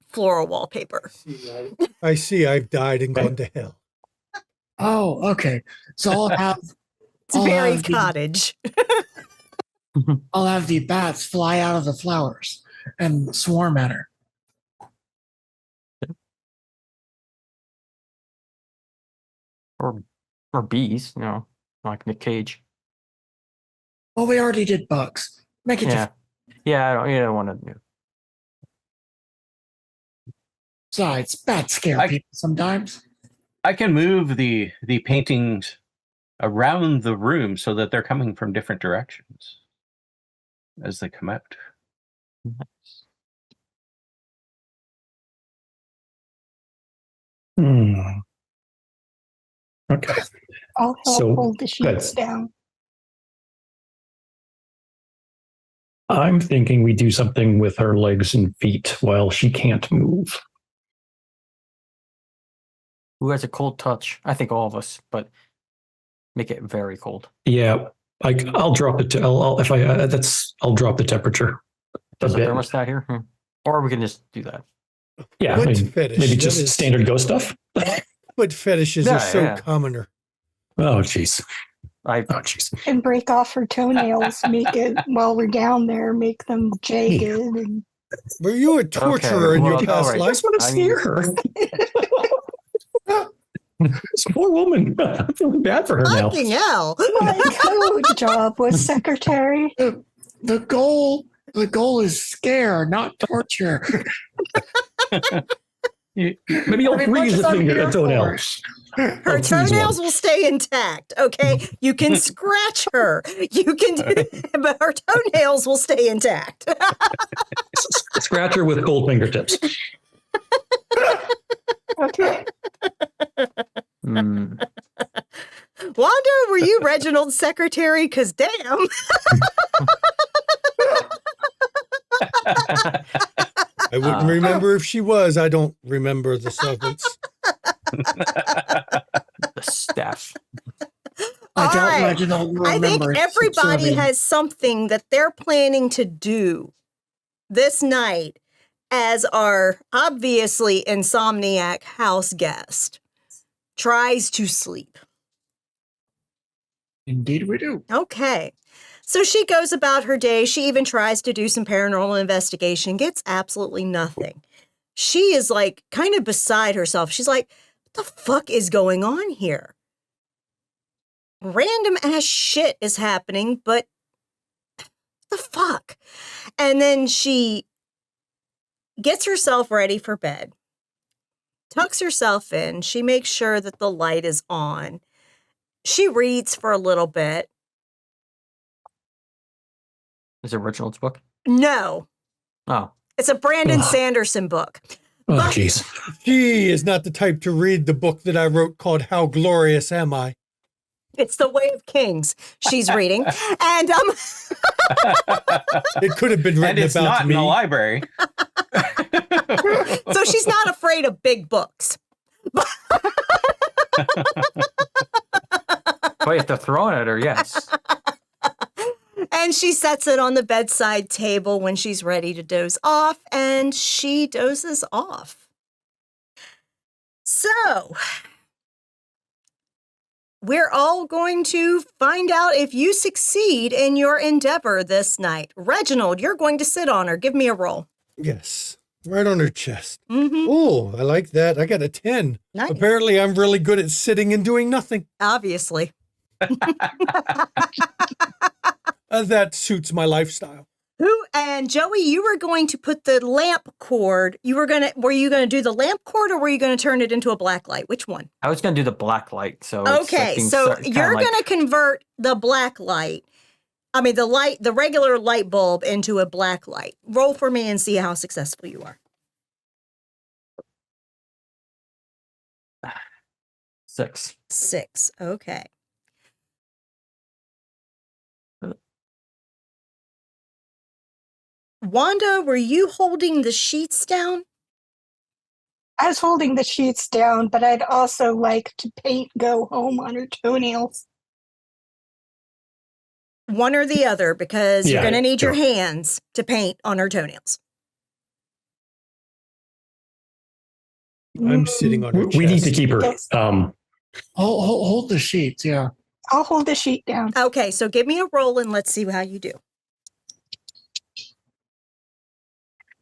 floral wallpaper. I see I've died and gone to hell. Oh, okay. So It's I'll very have the- cottage. I'll have the bats fly out of the flowers and swarm at her. Or bees, like Nick Cage. Well, we already did bugs. Make it Yeah, yeah. You don't want to. besides. Bats scare people sometimes. I can move the paintings around the room so that they're coming from different directions as they come out. Okay. I'll help So, hold the sheets down. I'm thinking we do something with her legs and feet while she can't move. Who has a cold touch? I think all of us, but make it very cold. Yeah, I'll drop it. I'll drop the temperature a There's a bit. thermostat here, or we can just do that. Yeah, What fetish? maybe That just is- standard ghost stuff. What fetishes Yeah, are so yeah. commoner? Oh, jeez. I Oh, jeez. And break off her toenails, make it while we're down there, make them jagged. And Were you a torturer in your well, past alright. I life? just want to I mean- scare her. This poor woman. I'm feeling bad for her now. Fucking hell. my code job was secretary. The goal is scare, not torture. Maybe you'll freeze the finger and toenail. Her Oh, please, toenails one. will stay intact, okay? You can scratch her. You can do but her toenails will stay intact. Scratch her with cold fingertips. Okay. Hmm. Wanda, were you Reginald's secretary? Because damn. I wouldn't remember if she was. I don't remember the servants. The staff. I All doubt right. Reginald will I think remember. everybody serving. has something that they're planning to do this night as our obviously insomniac house guest tries to sleep. Indeed, we do. Okay. So she goes about her day. She even tries to do some paranormal investigation, gets absolutely nothing. She is like kind of beside herself. She's like, what the fuck is going on here? Random ass shit is happening, but the fuck? And then she gets herself ready for bed, tucks herself in. She makes sure that the light is on. She reads for a little bit. Is it Reginald's book? No, Oh. it's a Brandon Ugh. Sanderson book. Oh, But- jeez. She is not the type to read the book that I wrote called How Glorious Am I? It's The Way of Kings she's reading. And It could have been And written it's about not in me. the library. so she's not afraid of big books. But if they're throwing at her, yes. And she sets it on the bedside table when she's ready to doze off, and she dozes off. So, we're all going to find out if you succeed in your endeavor this night. Reginald, you're going to sit on her. Give me a roll. Yes, right on her chest. Mm-hmm. Oh, I like that. I got a 10. Nice. Apparently, I'm really good at sitting and doing nothing. Obviously. That suits my lifestyle. And Joey, you were going to put the lamp cord. Were you gonna do the lamp cord, or were you gonna turn it into a black light? Which one? I was going to do the black light. So it's Okay, like being so kinda you're like- gonna convert the black light. I mean, the regular light bulb into a black light. Roll for me and see how successful you are. 6. 6. Okay. Wanda, were you holding the sheets down? I was holding the sheets down, but I'd also like to paint go home on her toenails. One or the other, because you're Yeah, going to need your sure. hands to paint on her toenails. I'm sitting on her chest. We need to keep her. Yes. Hold the sheets, yeah. I'll hold the sheet down. Okay, so give me a roll and let's see how you do.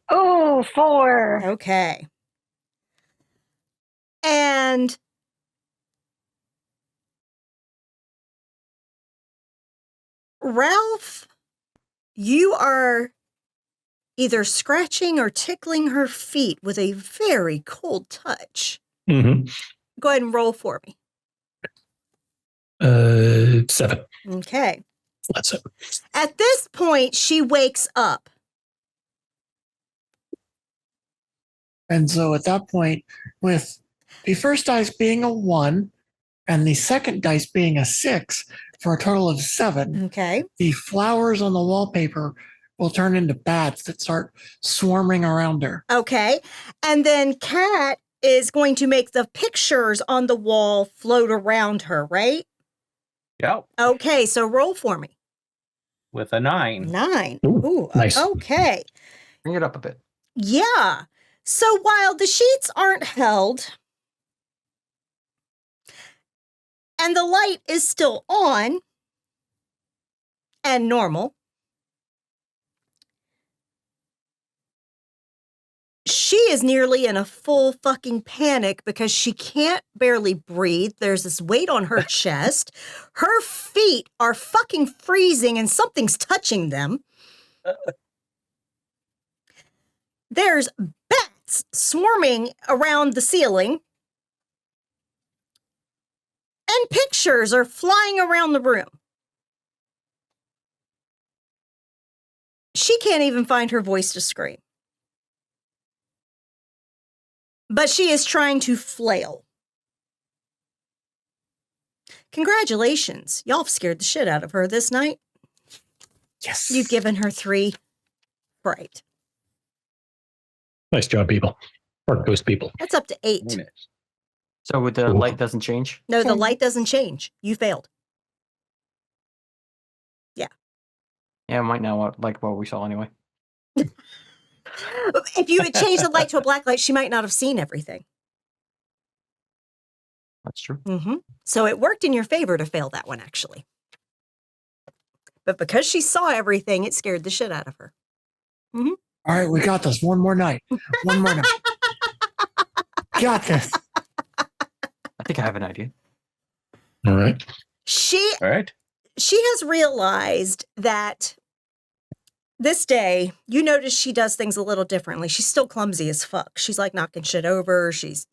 Oh, 4. Okay. And Ralph, you are either scratching or tickling her feet with a very cold touch. Mhm. Go ahead and roll for me. 7. Okay. That's it. At this point, she wakes up. And so at that point, with the first dice being a 1 and the second dice being a 6 for a total of 7, Okay. the flowers on the wallpaper will turn into bats that start swarming around her. Okay. And then Kat is going to make the pictures on the wall float around her, right? Yep. Okay, so roll for me. With a 9. 9. Ooh, nice. Okay. Bring it up a bit. Yeah. So while the sheets aren't held and the light is still on, and normal. She is nearly in a full fucking panic because she can't barely breathe. There's this weight on her chest. Her feet are fucking freezing and something's touching them. There's bats swarming around the ceiling. And pictures are flying around the room. She can't even find her voice to scream. But she is trying to flail. Congratulations. Y'all have scared the shit out of her this night. Yes. You've given her 3 fright. Nice job, people. Or ghost people. That's up to 8. So the light doesn't change? No, the light doesn't change. You failed. Yeah. Yeah, I might not like what we saw anyway. If you had changed the light to a black light, she might not have seen everything. That's true. Mm-hmm. So it worked in your favor to fail that one, actually. But because she saw everything, it scared the shit out of her. Mm-hmm. All right, we got this. One more night. One more night. Got this. I think I have an idea. All right. She All right. has realized that this day, you notice she does things a little differently. She's still clumsy as fuck. She's like knocking shit over. She's,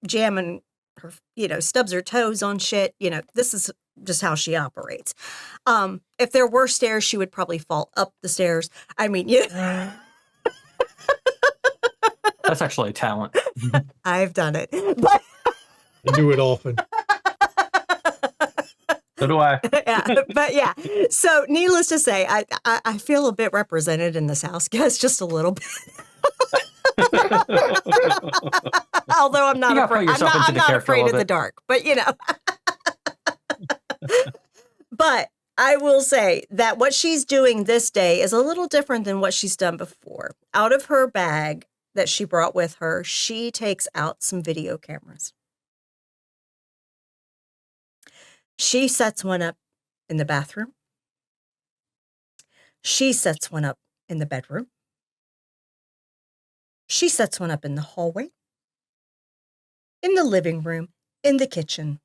jamming her, stubs her toes on shit. This is just how she operates. If there were stairs, she would probably fall up the stairs. I mean, That's actually a talent. I've done it. But I do it often. So do I. yeah. So needless to say, I feel a bit represented in this house, guys, just a little bit. Although I'm not afraid. I'm not afraid of the dark, but But I will say that what she's doing this day is a little different than what she's done before. Out of her bag that she brought with her, she takes out some video cameras. She sets one up in the bathroom. She sets one up in the bedroom. She sets one up in the hallway, in the living room, in the kitchen,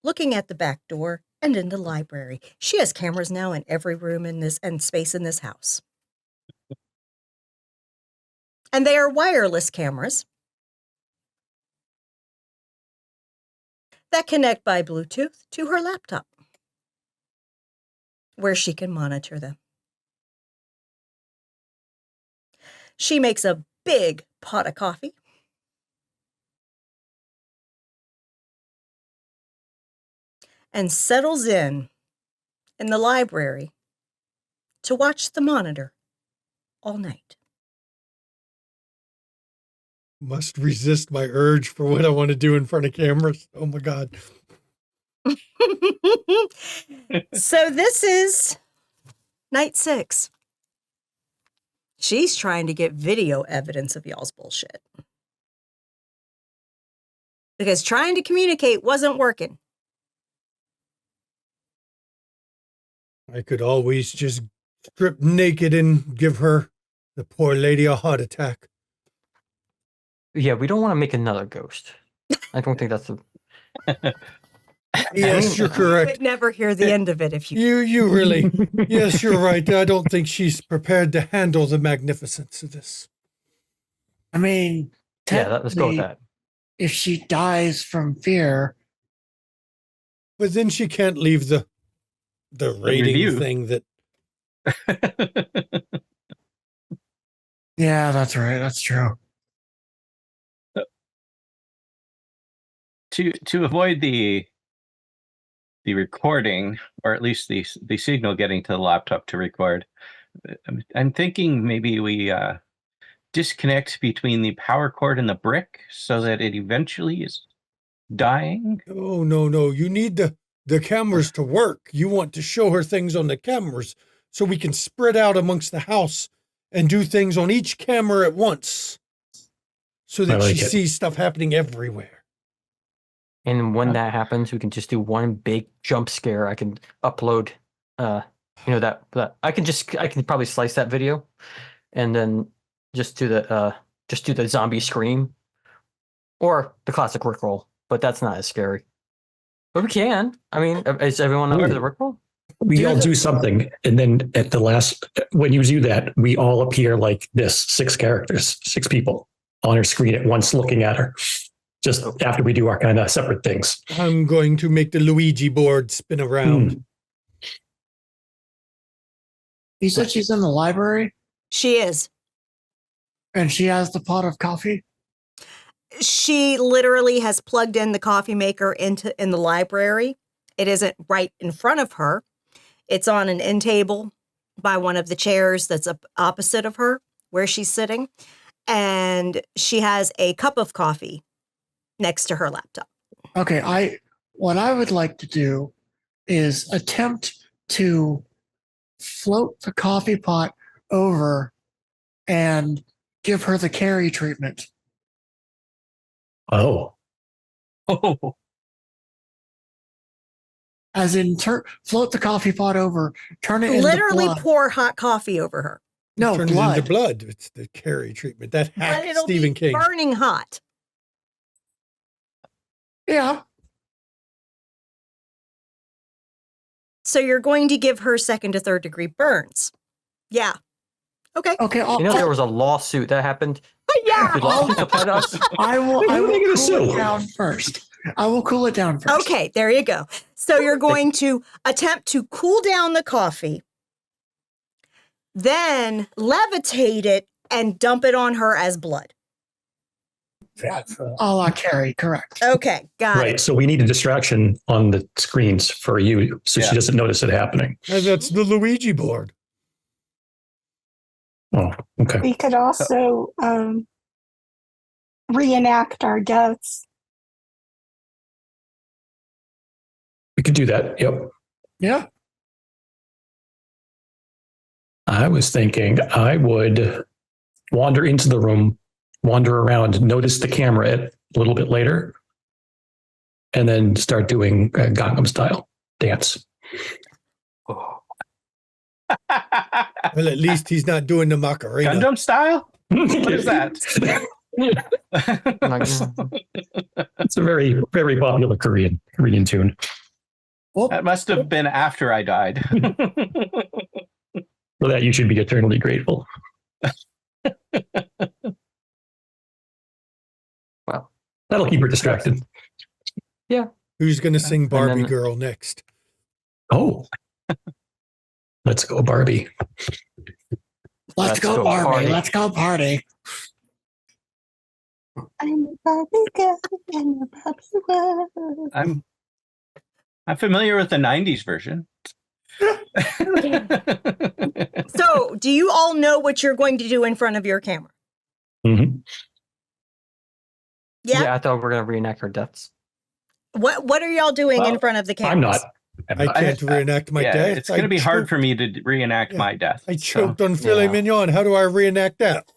looking at the back door, and in the library. She has cameras now in every room in this and space in this house. And they are wireless cameras that connect by Bluetooth to her laptop, where she can monitor them. She makes a big pot of coffee. And settles in the library to watch the monitor all night. Must resist my urge for what I want to do in front of cameras. Oh my God. So this is night 6. She's trying to get video evidence of y'all's bullshit. Because trying to communicate wasn't working. I could always just strip naked and give her, the poor lady, a heart attack. Yeah, we don't want to make another ghost. I don't think that's Yes, you're You correct. would never hear the end of it if you... You really, yes, you're right. I don't think she's prepared to handle the magnificence of this. I mean, yeah. Let's go with technically, that. if she dies from fear, But then she can't leave the rating review. thing that, yeah, that's right. That's true. To avoid the recording, or at least the signal getting to the laptop to record, I'm thinking maybe we disconnect between the power cord and the brick so that it eventually is dying. oh, no. You need the cameras to work. You want to show her things on the cameras so we can spread out amongst the house and do things on each camera at once so that I like she it. sees stuff happening everywhere. And when that happens, we can just do one big jump scare. I can upload You know that I can probably slice that video, and then just do the zombie scream, or the classic Rickroll. But that's not as scary. But we can. I mean, is everyone up to the Rickroll? We all do something, and then at the last, when you do that, we all appear like this: 6 characters, 6 people on her screen at once, looking at her. Just after we do our kind of separate things. I'm going to make the Luigi board spin around. You said she's in the library She is. and she has the pot of coffee. She literally has plugged in the coffee maker in the library. It isn't right in front of her. It's on an end table by one of the chairs that's opposite of her where she's sitting. And she has a cup of coffee next to her laptop. Okay, what I would like to do is attempt to float the coffee pot over and give her the carry treatment. Oh, Oh, As in, float the coffee pot over, turn it into Literally blood. pour hot coffee over her. No, Turns blood. into blood. It's the carry treatment. That But hack it'll Stephen be King. burning hot. Yeah. So you're going to give her 2nd to 3rd degree burns. Yeah. Okay. Okay. You know, there was a lawsuit that happened. Yeah. Did lawsuits apply to us? I will Who are they gonna cool sue? it down first. I will cool it down first. Okay, there you go. So you're going to attempt to cool down the coffee, then levitate it and dump it on her as blood. A la Carrie, correct. Okay, got right. it. So we need a distraction on the screens for you, so Yeah. she doesn't notice it happening. And that's the Luigi board. Oh, okay. We could also reenact our deaths. We could do that. Yep. Yeah. I was thinking I would wander into the room, wander around, notice the camera a little bit later, and then start doing a Gangnam style dance. oh. Well, at least he's not doing the Macarena. Gundam style? What is that? It's a very, very popular Korean tune. Well, That must have been after I died. For that, you should be eternally grateful. Well, that'll keep her distracted. Who's going to sing Barbie then- Girl next? Oh, let's go, Barbie. let's go party. Barbie. Let's go party. I'm a Barbie girl in a Barbie world. I'm familiar with the 90s version. So, do you all know what you're going to do in front of your camera? Mm-hmm. Yeah. I thought we were going to reenact her deaths. What are y'all doing in Well, front of the camera? I'm not. I can't reenact my death. It's going to be hard for me to reenact Yeah. my death. I so- choked on filet yeah. mignon. How do I reenact that?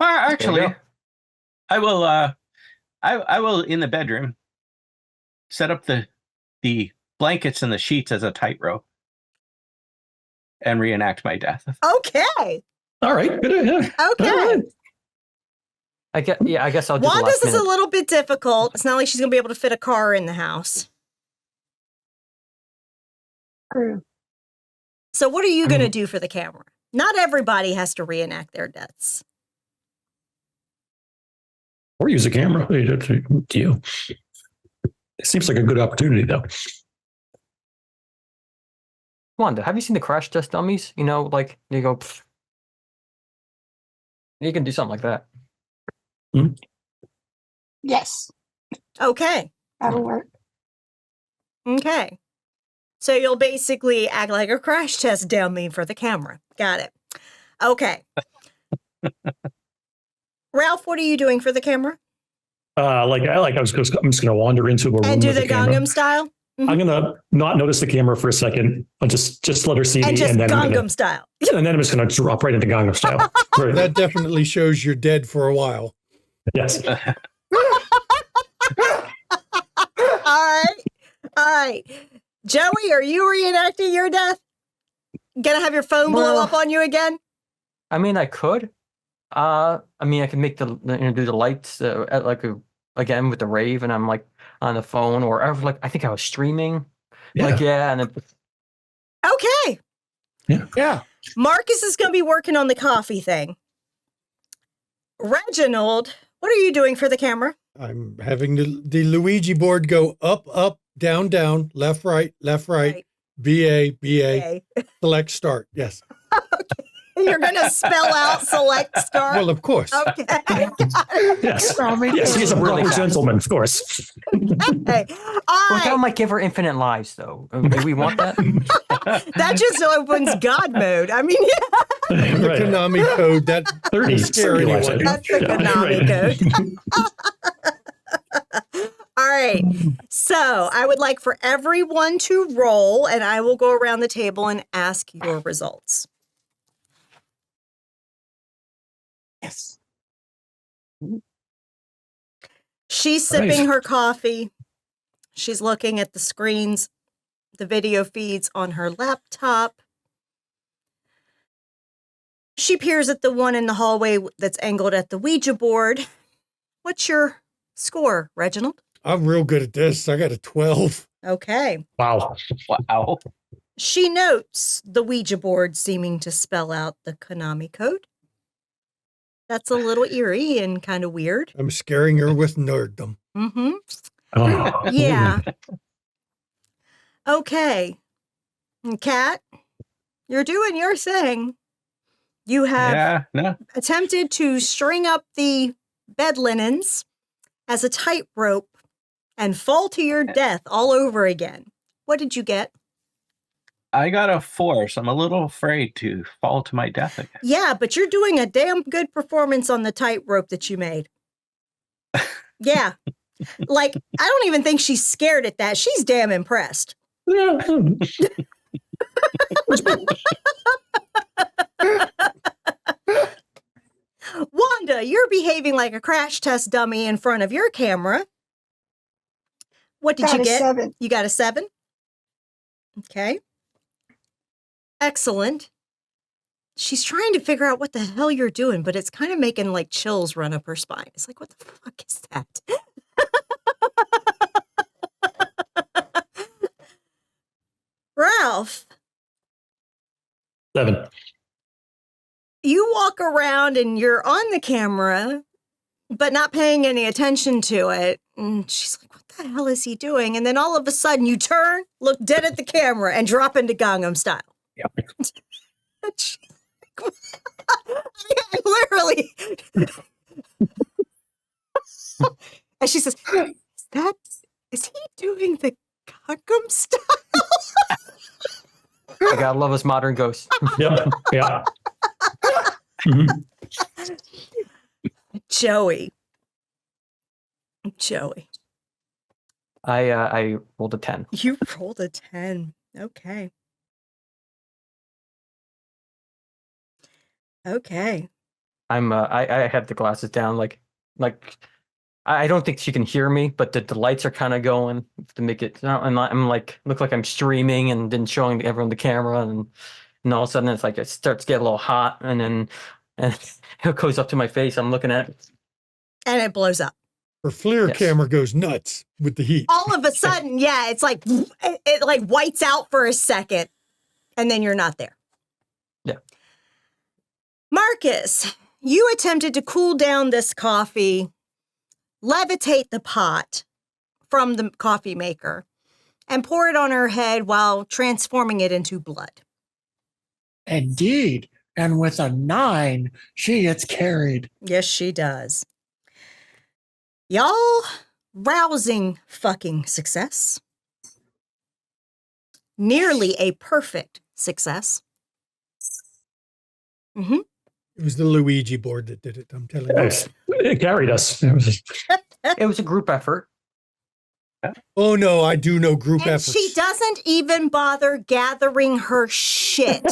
Actually, There you I will. I will in the bedroom set up the blankets and the sheets as a tightrope and reenact my death. Okay. All right. Good. Yeah. Okay. All right. I guess I'll do the Wanda's last is minute. a little bit difficult. It's not like she's going to be able to fit a car in the house. True. So what are you going to do for the camera? Not everybody has to reenact their deaths. Or use a camera. Do you? It seems like a good opportunity, though. Wanda, have you seen the crash test dummies? You know, like you go, pfft. You can do something like that. Yes, Okay. that'll work. Okay. So you'll basically act like a crash test dummy for the camera. Got it. Okay. Ralph, what are you doing for the camera? I'm just going to wander into a room And do with the the camera. Gangnam style? I'm going to not notice the camera for a second. I'll just let her see And me, just and then Gangnam style. I'm just going to drop right into Gangnam style. Right. That definitely shows you're dead for a while. Yes. All right. All right. Joey, are you reenacting your death? Gonna have your phone blow up on you again? I mean, I could. I mean, I can make do the lights again with the rave, and I'm like on the phone, or I think I was streaming. Yeah. And Okay. Yeah. Marcus is gonna be working on the coffee thing. Reginald, what are you doing for the camera? I'm having the Luigi board go up, up, down, down, left, right, BA, select, start. Yes. You're going to spell out select start? Well, of course. Okay. Yes. Yes, he's a proper gentleman, of course. Okay. That might give her infinite lives, though. Do we want that? That just opens God mode. I mean, yeah. The Konami code, that 30 scary lives. one. That's the Konami code. All right. So I would like for everyone to roll, and I will go around the table and ask your results. Yes. She's sipping her coffee. She's looking at the screens, the video feeds on her laptop. She peers at the one in the hallway that's angled at the Ouija board. What's your score, Reginald? I'm real good at this. I got a 12. Okay. Wow. Wow. She notes the Ouija board seeming to spell out the Konami code. That's a little eerie and kind of weird. I'm scaring her with nerddom. Mm-hmm. Oh. Yeah. Okay. And Kat, you're doing your thing. You have attempted to string up the bed linens as a tightrope and fall to your death all over again. What did you get? I got a 4, so I'm a little afraid to fall to my death again. Yeah, but you're doing a damn good performance on the tightrope that you made. Yeah. Like, I don't even think she's scared at that. She's damn impressed. Wanda, you're behaving like a crash test dummy in front of your camera. What did you get? 7. You got a 7? Okay. Excellent. She's trying to figure out what the hell you're doing, but it's kind of making like chills run up her spine. It's like, what the fuck is that? Ralph. 7. You walk around and you're on the camera, but not paying any attention to it. And she's like, what the hell is he doing? And then all of a sudden you turn, look dead at the camera, and drop into Gangnam Style. Yep. I literally. And she says, is he doing the Gangnam Style? I gotta love us modern ghosts. Yep. Yeah. Mm-hmm. Joey. I rolled a 10. You rolled a 10. Okay. I have the glasses down, like I don't think she can hear me, but the lights are kind of going to make it. I'm like, look like I'm streaming and then showing everyone the camera, and all of a sudden it's like it starts to get a little hot, and then it goes up to my face. I'm looking at it, and it blows up. Her FLIR camera goes nuts with the heat. All of a sudden, yeah, it's like it like whites out for a second, and then you're not there. Yeah. Marcus, you attempted to cool down this coffee, levitate the pot from the coffee maker, and pour it on her head while transforming it into blood. Indeed. And with a 9, she gets carried. Yes, she does. Y'all, rousing fucking success. Nearly a perfect success. Mm-hmm. It was the Luigi board that did it, I'm telling you. It carried us. It was a group effort. Oh, no, I do know group and efforts. She doesn't even bother gathering her shit.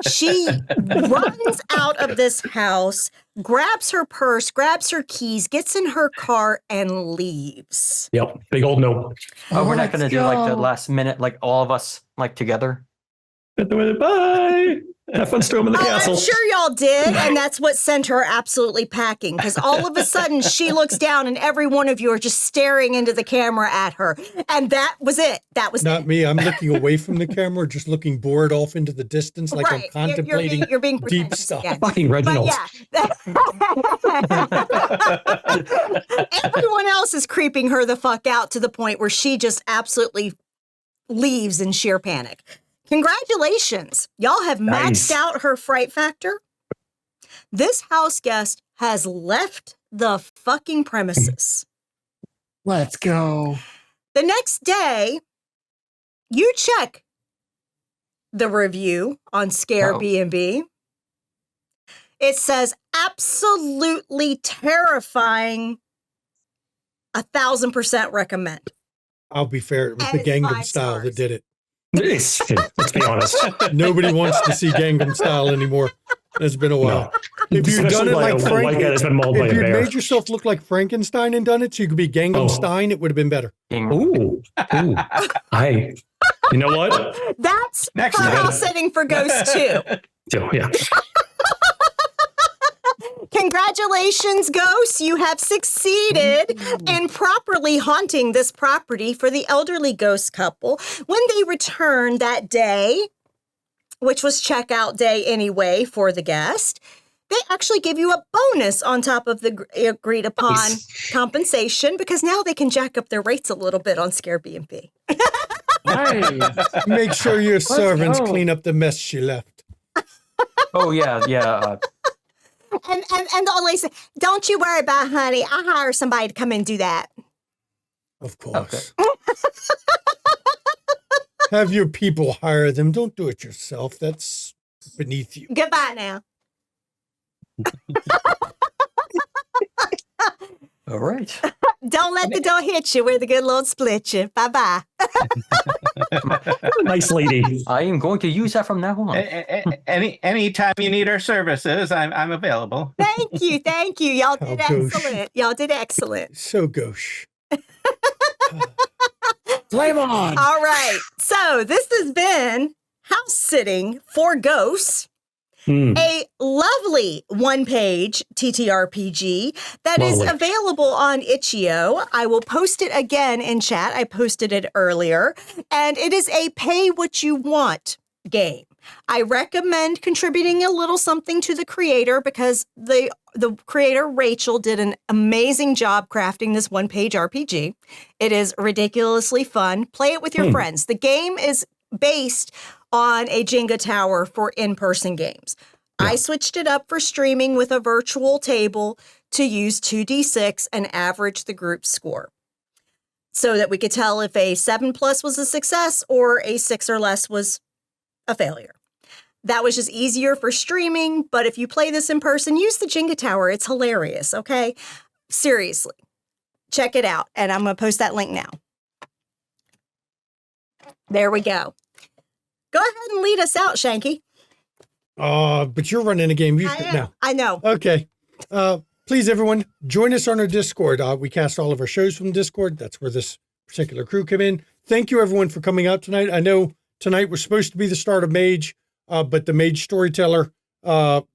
She runs out of this house, grabs her purse, grabs her keys, gets in her car, and leaves. Yep. Big old no. Oh, we're not Let's going to do like the go. last minute, like all of us like together. Bye. Have fun storming the Oh, castle. I'm sure y'all did, and that's what sent her absolutely packing, because all of a sudden she looks down and every one of you are just staring into the camera at her. And that was it. That was Not it. me. I'm looking away from the camera, just looking bored off into the distance, like I'm Right. contemplating You're being deep pretentious stuff. again. Fucking But Reginald. yeah. Everyone else is creeping her the fuck out to the point where she just absolutely leaves in sheer panic. Congratulations. Y'all have maxed Nice. out her fright factor. This house guest has left the fucking premises. Let's go. The next day, you check the review on Scare Uh-oh. B&B. It says absolutely terrifying. 1,000% recommend. I'll be fair. It was And the it's Gangnam 5 Style stars. that did it. Let's be honest. Nobody wants to see Gangnam Style anymore. It's been a while. No. If you've done Especially it by like a white guy that's been mauled by if a you'd bear. made yourself look like Frankenstein and done it so you could be Gangnam Oh. Stein, it would have been better. Ooh. You know what? That's Next for time. house sitting for Ghost 2. So, yeah. Congratulations, Ghost. You have succeeded in properly haunting this property for the elderly ghost couple. When they return that day, which was checkout day anyway for the guest, they actually give you a bonus on top of the agreed upon Nice. compensation because now they can jack up their rates a little bit on Scare B&B. Nice. Make sure your servants go. clean up the mess she left. Oh yeah. And the old lady said, "Don't you worry about it, honey. I'll hire somebody to come and do that." Of course. Have your people hire them. Don't do it yourself. That's beneath you. Goodbye now. All right. Don't let the door hit you where the good Lord split you. Bye-bye. Nice lady. I am going to use that from now on. Anytime you need our services, I'm available. Thank you. Thank you. Y'all did How gauche. excellent. Y'all did excellent. So gauche. Flame on. All right. So this has been House Sitting for Ghosts, a lovely one-page TTRPG that is Lovely. available on Itch.io. I will post it again in chat. I posted it earlier. And it is a pay-what-you-want game. I recommend contributing a little something to the creator because the creator, Rachel, did an amazing job crafting this one-page RPG. It is ridiculously fun. Play it with your friends. The game is based on a Jenga tower for in-person games. I switched it up for streaming with a virtual table to use 2d6 and average the group score so that we could tell if a 7+ was a success or a 6 or less was a failure. That was just easier for streaming, but if you play this in person, use the Jenga tower. It's hilarious, okay? Seriously. Check it out, and I'm going to post that link now. There we go. Go ahead and lead us out, Shanky. But you're running a game. You should now. I know. Okay. Please, everyone, join us on our Discord. We cast all of our shows from Discord. That's where this particular crew came in. Thank you, everyone, for coming out tonight. I know tonight was supposed to be the start of Mage, but the Mage Storyteller, those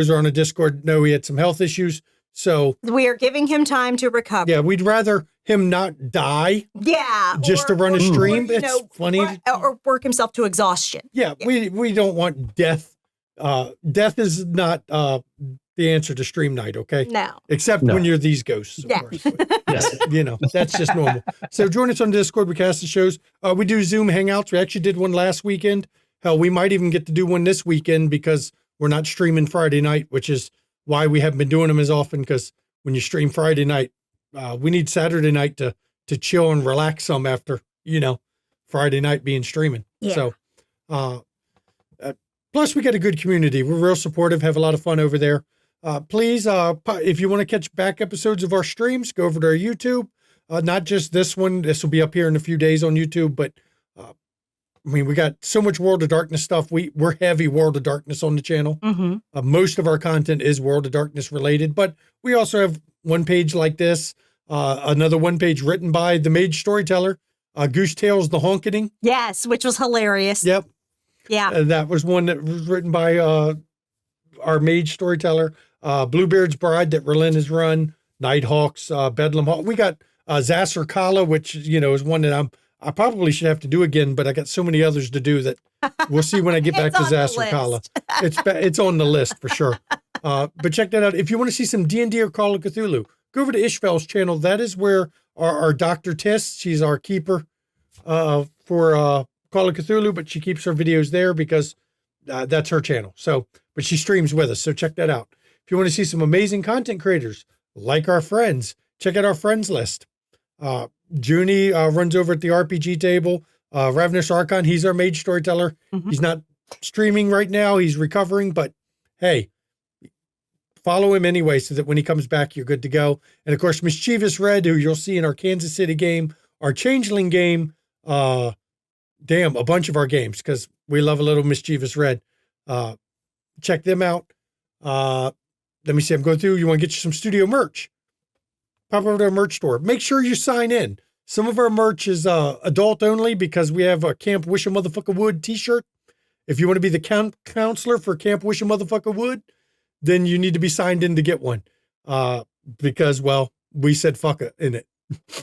are on a Discord, know he had some health issues. So We are giving him time to recover. yeah, we'd rather him not die Yeah. just to run a stream. you It's know, funny. Or work himself to exhaustion. Yeah, we don't want death. Death is not the answer to stream night, okay? No. Except No. when you're these ghosts, of Yeah. course. But, Yes. you know, that's just normal. So join us on Discord. We cast the shows. We do Zoom hangouts. We actually did one last weekend. Hell, we might even get to do one this weekend because we're not streaming Friday night, which is why we haven't been doing them as often. Because when you stream Friday night, we need Saturday night to chill and relax some after, you know, Friday night being streaming. Yeah. So, plus we got a good community. We're real supportive, have a lot of fun over there. Please, if you want to catch back episodes of our streams, go over to our YouTube. Not just this one. This will be up here in a few days on YouTube, but I mean, we got so much World of Darkness stuff. We're heavy World of Darkness on the channel. Mm-hmm. Most of our content is World of Darkness related, but we also have one page like this, another one page written by the Mage Storyteller, Goose Tales the Honkening. Yes, which was hilarious. Yep. Yeah. That was one that was written by our Mage Storyteller, Bluebeard's Bride that Relin has run, Nighthawks, Bedlam Hawk. We got Zasser Kala, which, is one that I probably should have to do again, but I got so many others to do that we'll see when I get back to Zasser Kala. It's on the list for sure. But check that out. If you want to see some D&D or Call of Cthulhu, go over to Ishvel's channel. That is where our Dr. Tess, she's our keeper for Call of Cthulhu, but she keeps her videos there because that's her channel. So, but she streams with us. So check that out. If you want to see some amazing content creators like our friends, check out our friends list. Junie runs over at the RPG table. Ravenous Archon, he's our Mage Storyteller. Mm-hmm. He's not streaming right now. He's recovering, but hey, follow him anyway so that when he comes back, you're good to go. And of course, Mischievous Red, who you'll see in our Kansas City game, our Changeling game, a bunch of our games because we love a little Mischievous Red. Check them out. Let me see. I'm going through. You want to get you some studio merch? Pop over to our merch store. Make sure you sign in. Some of our merch is adult only because we have a Camp Wish a Motherfucker Wood t-shirt. If you want to be the counselor for Camp Wish a Motherfucker Wood, then you need to be signed in to get one. Because, well, we said fuck it in it.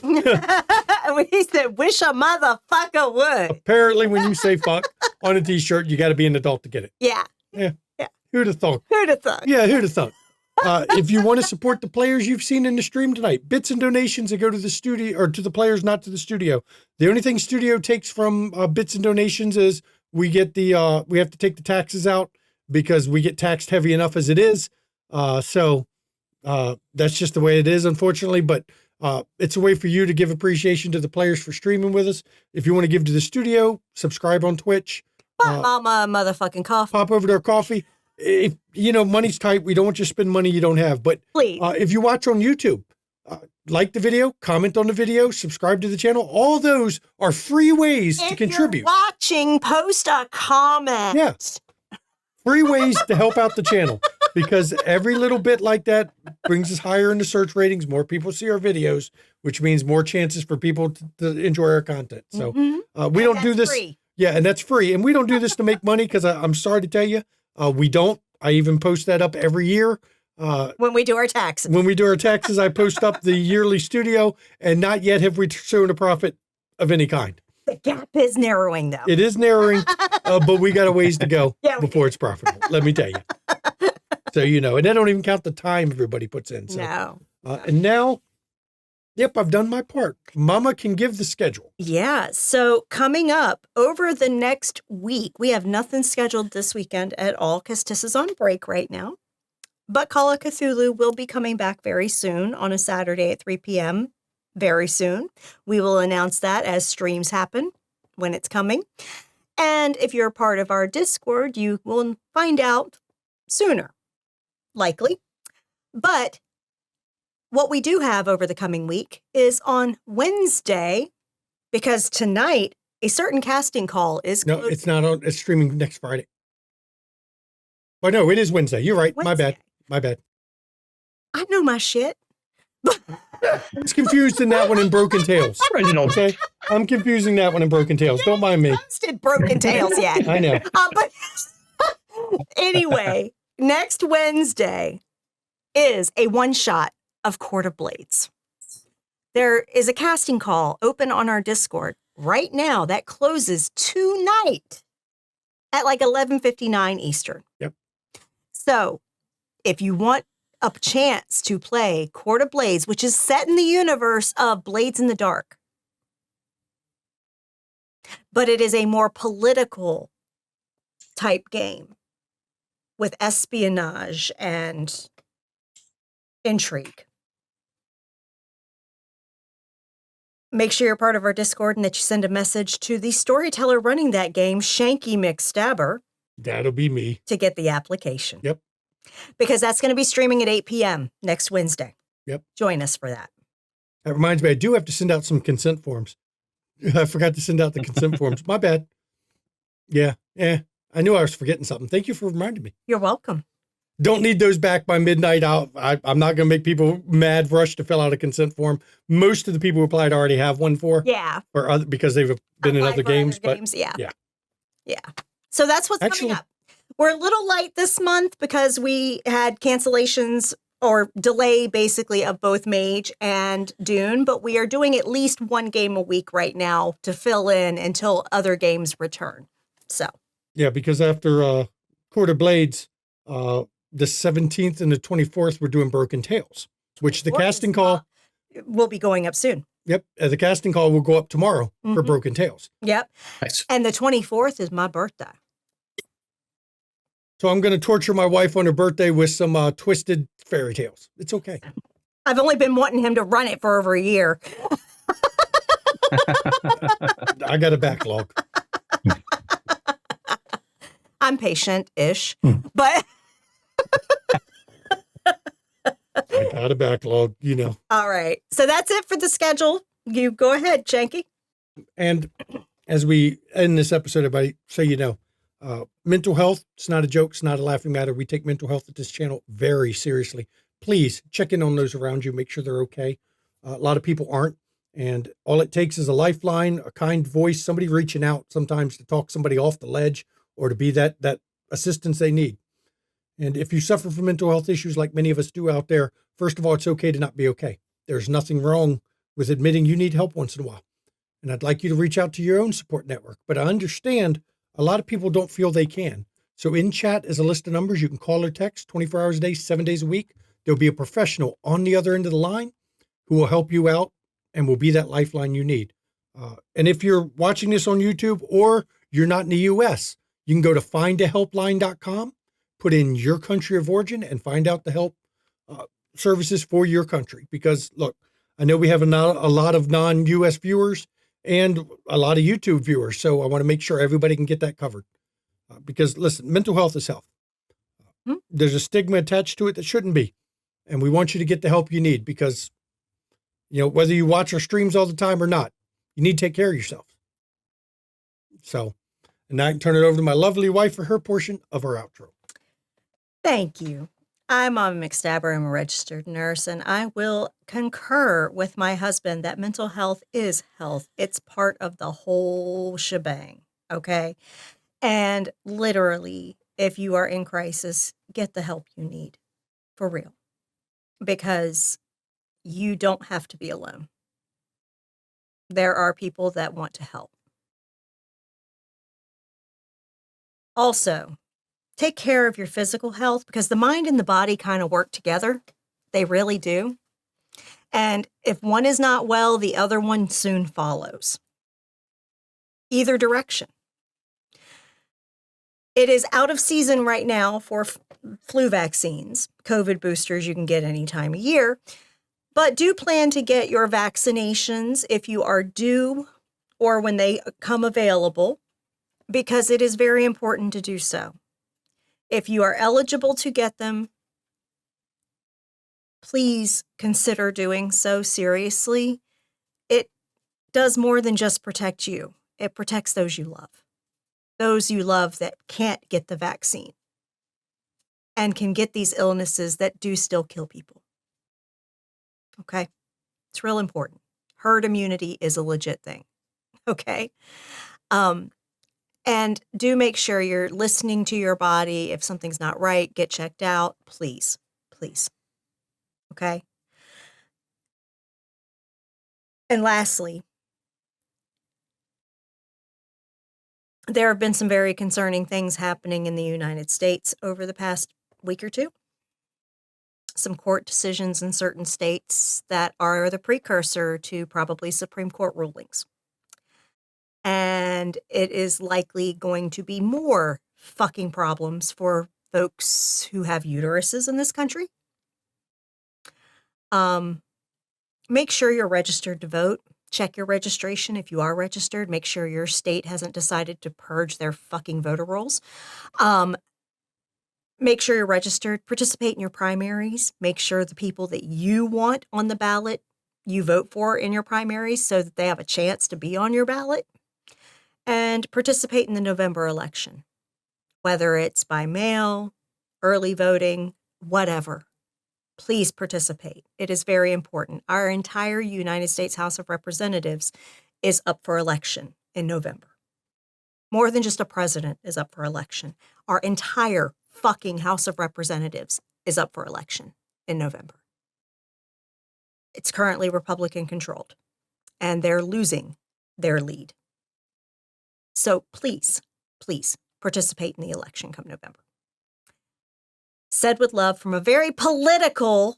We said wish a motherfucker would. Apparently, when you say fuck on a t-shirt, you got to be an adult to get it. Yeah. Yeah. Who'd have thought? Who'd have thought? Yeah, who'd have thought? If you want to support the players you've seen in the stream tonight, bits and donations that go to the studio or to the players, not to the studio. The only thing studio takes from bits and donations is we get we have to take the taxes out because we get taxed heavy enough as it is. So that's just the way it is, unfortunately. But it's a way for you to give appreciation to the players for streaming with us. If you want to give to the studio, subscribe on Twitch. Mama motherfucking coffee. Pop over to our coffee. If money's tight, we don't want you to spend money you don't have. But please, if you watch on YouTube, like the video, comment on the video, subscribe to the channel. All those are free ways to contribute. If you're watching, post a comment. Yes. Free ways to help out the channel because every little bit like that brings us higher in the search ratings. More people see our videos, which means more chances for people to enjoy our content. So we don't do this. Free. Yeah, and that's free. And we don't do this to make money because I'm sorry to tell you, we don't. I even post that up every year. When we do our taxes. When we do our taxes, I post up the yearly studio, and not yet have we shown a profit of any kind. The gap is narrowing, though. It is narrowing, but we got a ways to go before it's profitable. Let me tell you. So, and I don't even count the time everybody puts in. So. No. And now, yep, I've done my part. Mama can give the schedule. Yeah. So coming up over the next week, we have nothing scheduled this weekend at all because Tess is on break right now. But Call of Cthulhu will be coming back very soon on a Saturday at 3 p.m. Very soon. We will announce that as streams happen when it's coming. And if you're a part of our Discord, you will find out sooner, likely. But what we do have over the coming week is on Wednesday, because tonight a certain casting call is No, it's not on. It's streaming next Friday. Oh, no, it is Wednesday. You're right. Wednesday. My bad. I know my shit. It's confused in that one in Broken Tales. Okay? I'm confusing that one in Broken Tales. Don't mind me. Posted Broken Tales yet. I know. But anyway, next Wednesday is a one-shot of Court of Blades. There is a casting call open on our Discord right now that closes tonight at like 11:59 Eastern. Yep. So if you want a chance to play Court of Blades, which is set in the universe of Blades in the Dark, but it is a more political type game with espionage and intrigue. Make sure you're part of our Discord and that you send a message to the storyteller running that game, Shanky McStabber. That'll be me. To get the application. Yep. Because that's going to be streaming at 8 p.m. next Wednesday. Yep. Join us for that. That reminds me, I do have to send out some consent forms. I forgot to send out the consent forms. My bad. Yeah. I knew I was forgetting something. Thank you for reminding me. You're welcome. Don't need those back by midnight. I'm not going to make people mad rush to fill out a consent form. Most of the people who applied already have one for. Yeah. Or other, because they've been in Applied other for games. Yeah. Yeah. Yeah. So that's what's Actually- coming up. We're a little light this month because we had cancellations or delay basically of both Mage and Dune, but we are doing at least one game a week right now to fill in until other games return. So. Yeah, because after Court of Blades, the 17th and the 24th, we're doing Broken Tales, which the casting call will be going up soon. Yep. The casting call will go up tomorrow for Broken Tales. Yep. Nice. And the 24th is my birthday. So I'm going to torture my wife on her birthday with some twisted fairy tales. It's okay. I've only been wanting him to run it for over a year. I got a backlog. I'm patient-ish, but... I got a backlog, you know. All right. So that's it for the schedule. You go ahead, Shanky. And as we end this episode, everybody, so you know, mental health, it's not a joke. It's not a laughing matter. We take mental health at this channel very seriously. Please check in on those around you. Make sure they're okay. A lot of people aren't. And all it takes is a lifeline, a kind voice, somebody reaching out sometimes to talk somebody off the ledge or to be that assistance they need. And if you suffer from mental health issues like many of us do out there, first of all, it's okay to not be okay. There's nothing wrong with admitting you need help once in a while. And I'd like you to reach out to your own support network. But I understand a lot of people don't feel they can. So in chat is a list of numbers. You can call or text 24 hours a day, 7 days a week. There'll be a professional on the other end of the line who will help you out and will be that lifeline you need. And if you're watching this on YouTube or you're not in the US, you can go to findahelpline.com, put in your country of origin and find out the help services for your country. Because look, I know we have a lot of non-US viewers and a lot of YouTube viewers. So I want to make sure everybody can get that covered. Because listen, mental health is health. There's a stigma attached to it that shouldn't be. And we want you to get the help you need because, you know, whether you watch our streams all the time or not, you need to take care of yourself. So, and now I can turn it over to my lovely wife for her portion of our outro. Thank you. I'm Mama McStabber. I'm a registered nurse, and I will concur with my husband that mental health is health. It's part of the whole shebang, okay? And literally, if you are in crisis, get the help you need, for real. Because you don't have to be alone. There are people that want to help. Also, take care of your physical health because the mind and the body kind of work together. They really do. And if one is not well, the other one soon follows. Either direction. It is out of season right now for flu vaccines. COVID boosters you can get any time of year. But do plan to get your vaccinations if you are due or when they come available, because it is very important to do so. If you are eligible to get them, please consider doing so seriously. It does more than just protect you. It protects those you love. Those you love that can't get the vaccine and can get these illnesses that do still kill people. Okay? It's real important. Herd immunity is a legit thing. Okay? And do make sure you're listening to your body. If something's not right, get checked out. Please. Please. Okay? And lastly, there have been some very concerning things happening in the United States over the past week or two. Some court decisions in certain states that are the precursor to probably Supreme Court rulings. And it is likely going to be more fucking problems for folks who have uteruses in this country. Make sure you're registered to vote. Check your registration if you are registered. Make sure your state hasn't decided to purge their fucking voter rolls. Make sure you're registered. Participate in your primaries. Make sure the people that you want on the ballot you vote for in your primaries so that they have a chance to be on your ballot. and participate in the November election, whether it's by mail, early voting, whatever. Please participate. It is very important. Our entire United States House of Representatives is up for election in November. More than just a president is up for election. Our entire fucking House of Representatives is up for election in November. It's currently Republican controlled, and they're losing their lead. So please, please participate in the election come November. Said with love from a very political,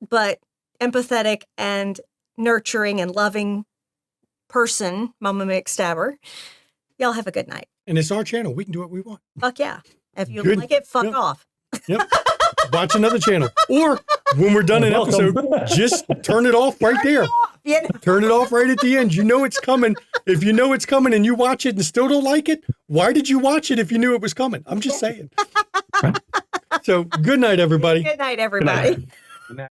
but empathetic and nurturing and loving person, Mama McStabber. Y'all have a good night. And it's our channel. We can do what we want. Fuck yeah. If you Good. like it, fuck Yep. off. Yep. Watch another channel. Or when we're done an Welcome. episode, just turn it off right there. You know? Turn it off right at the end. You know it's coming. If you know it's coming and you watch it and still don't like it, why did you watch it if you knew it was coming? I'm just saying. So good night, everybody. Good night, everybody. Good night.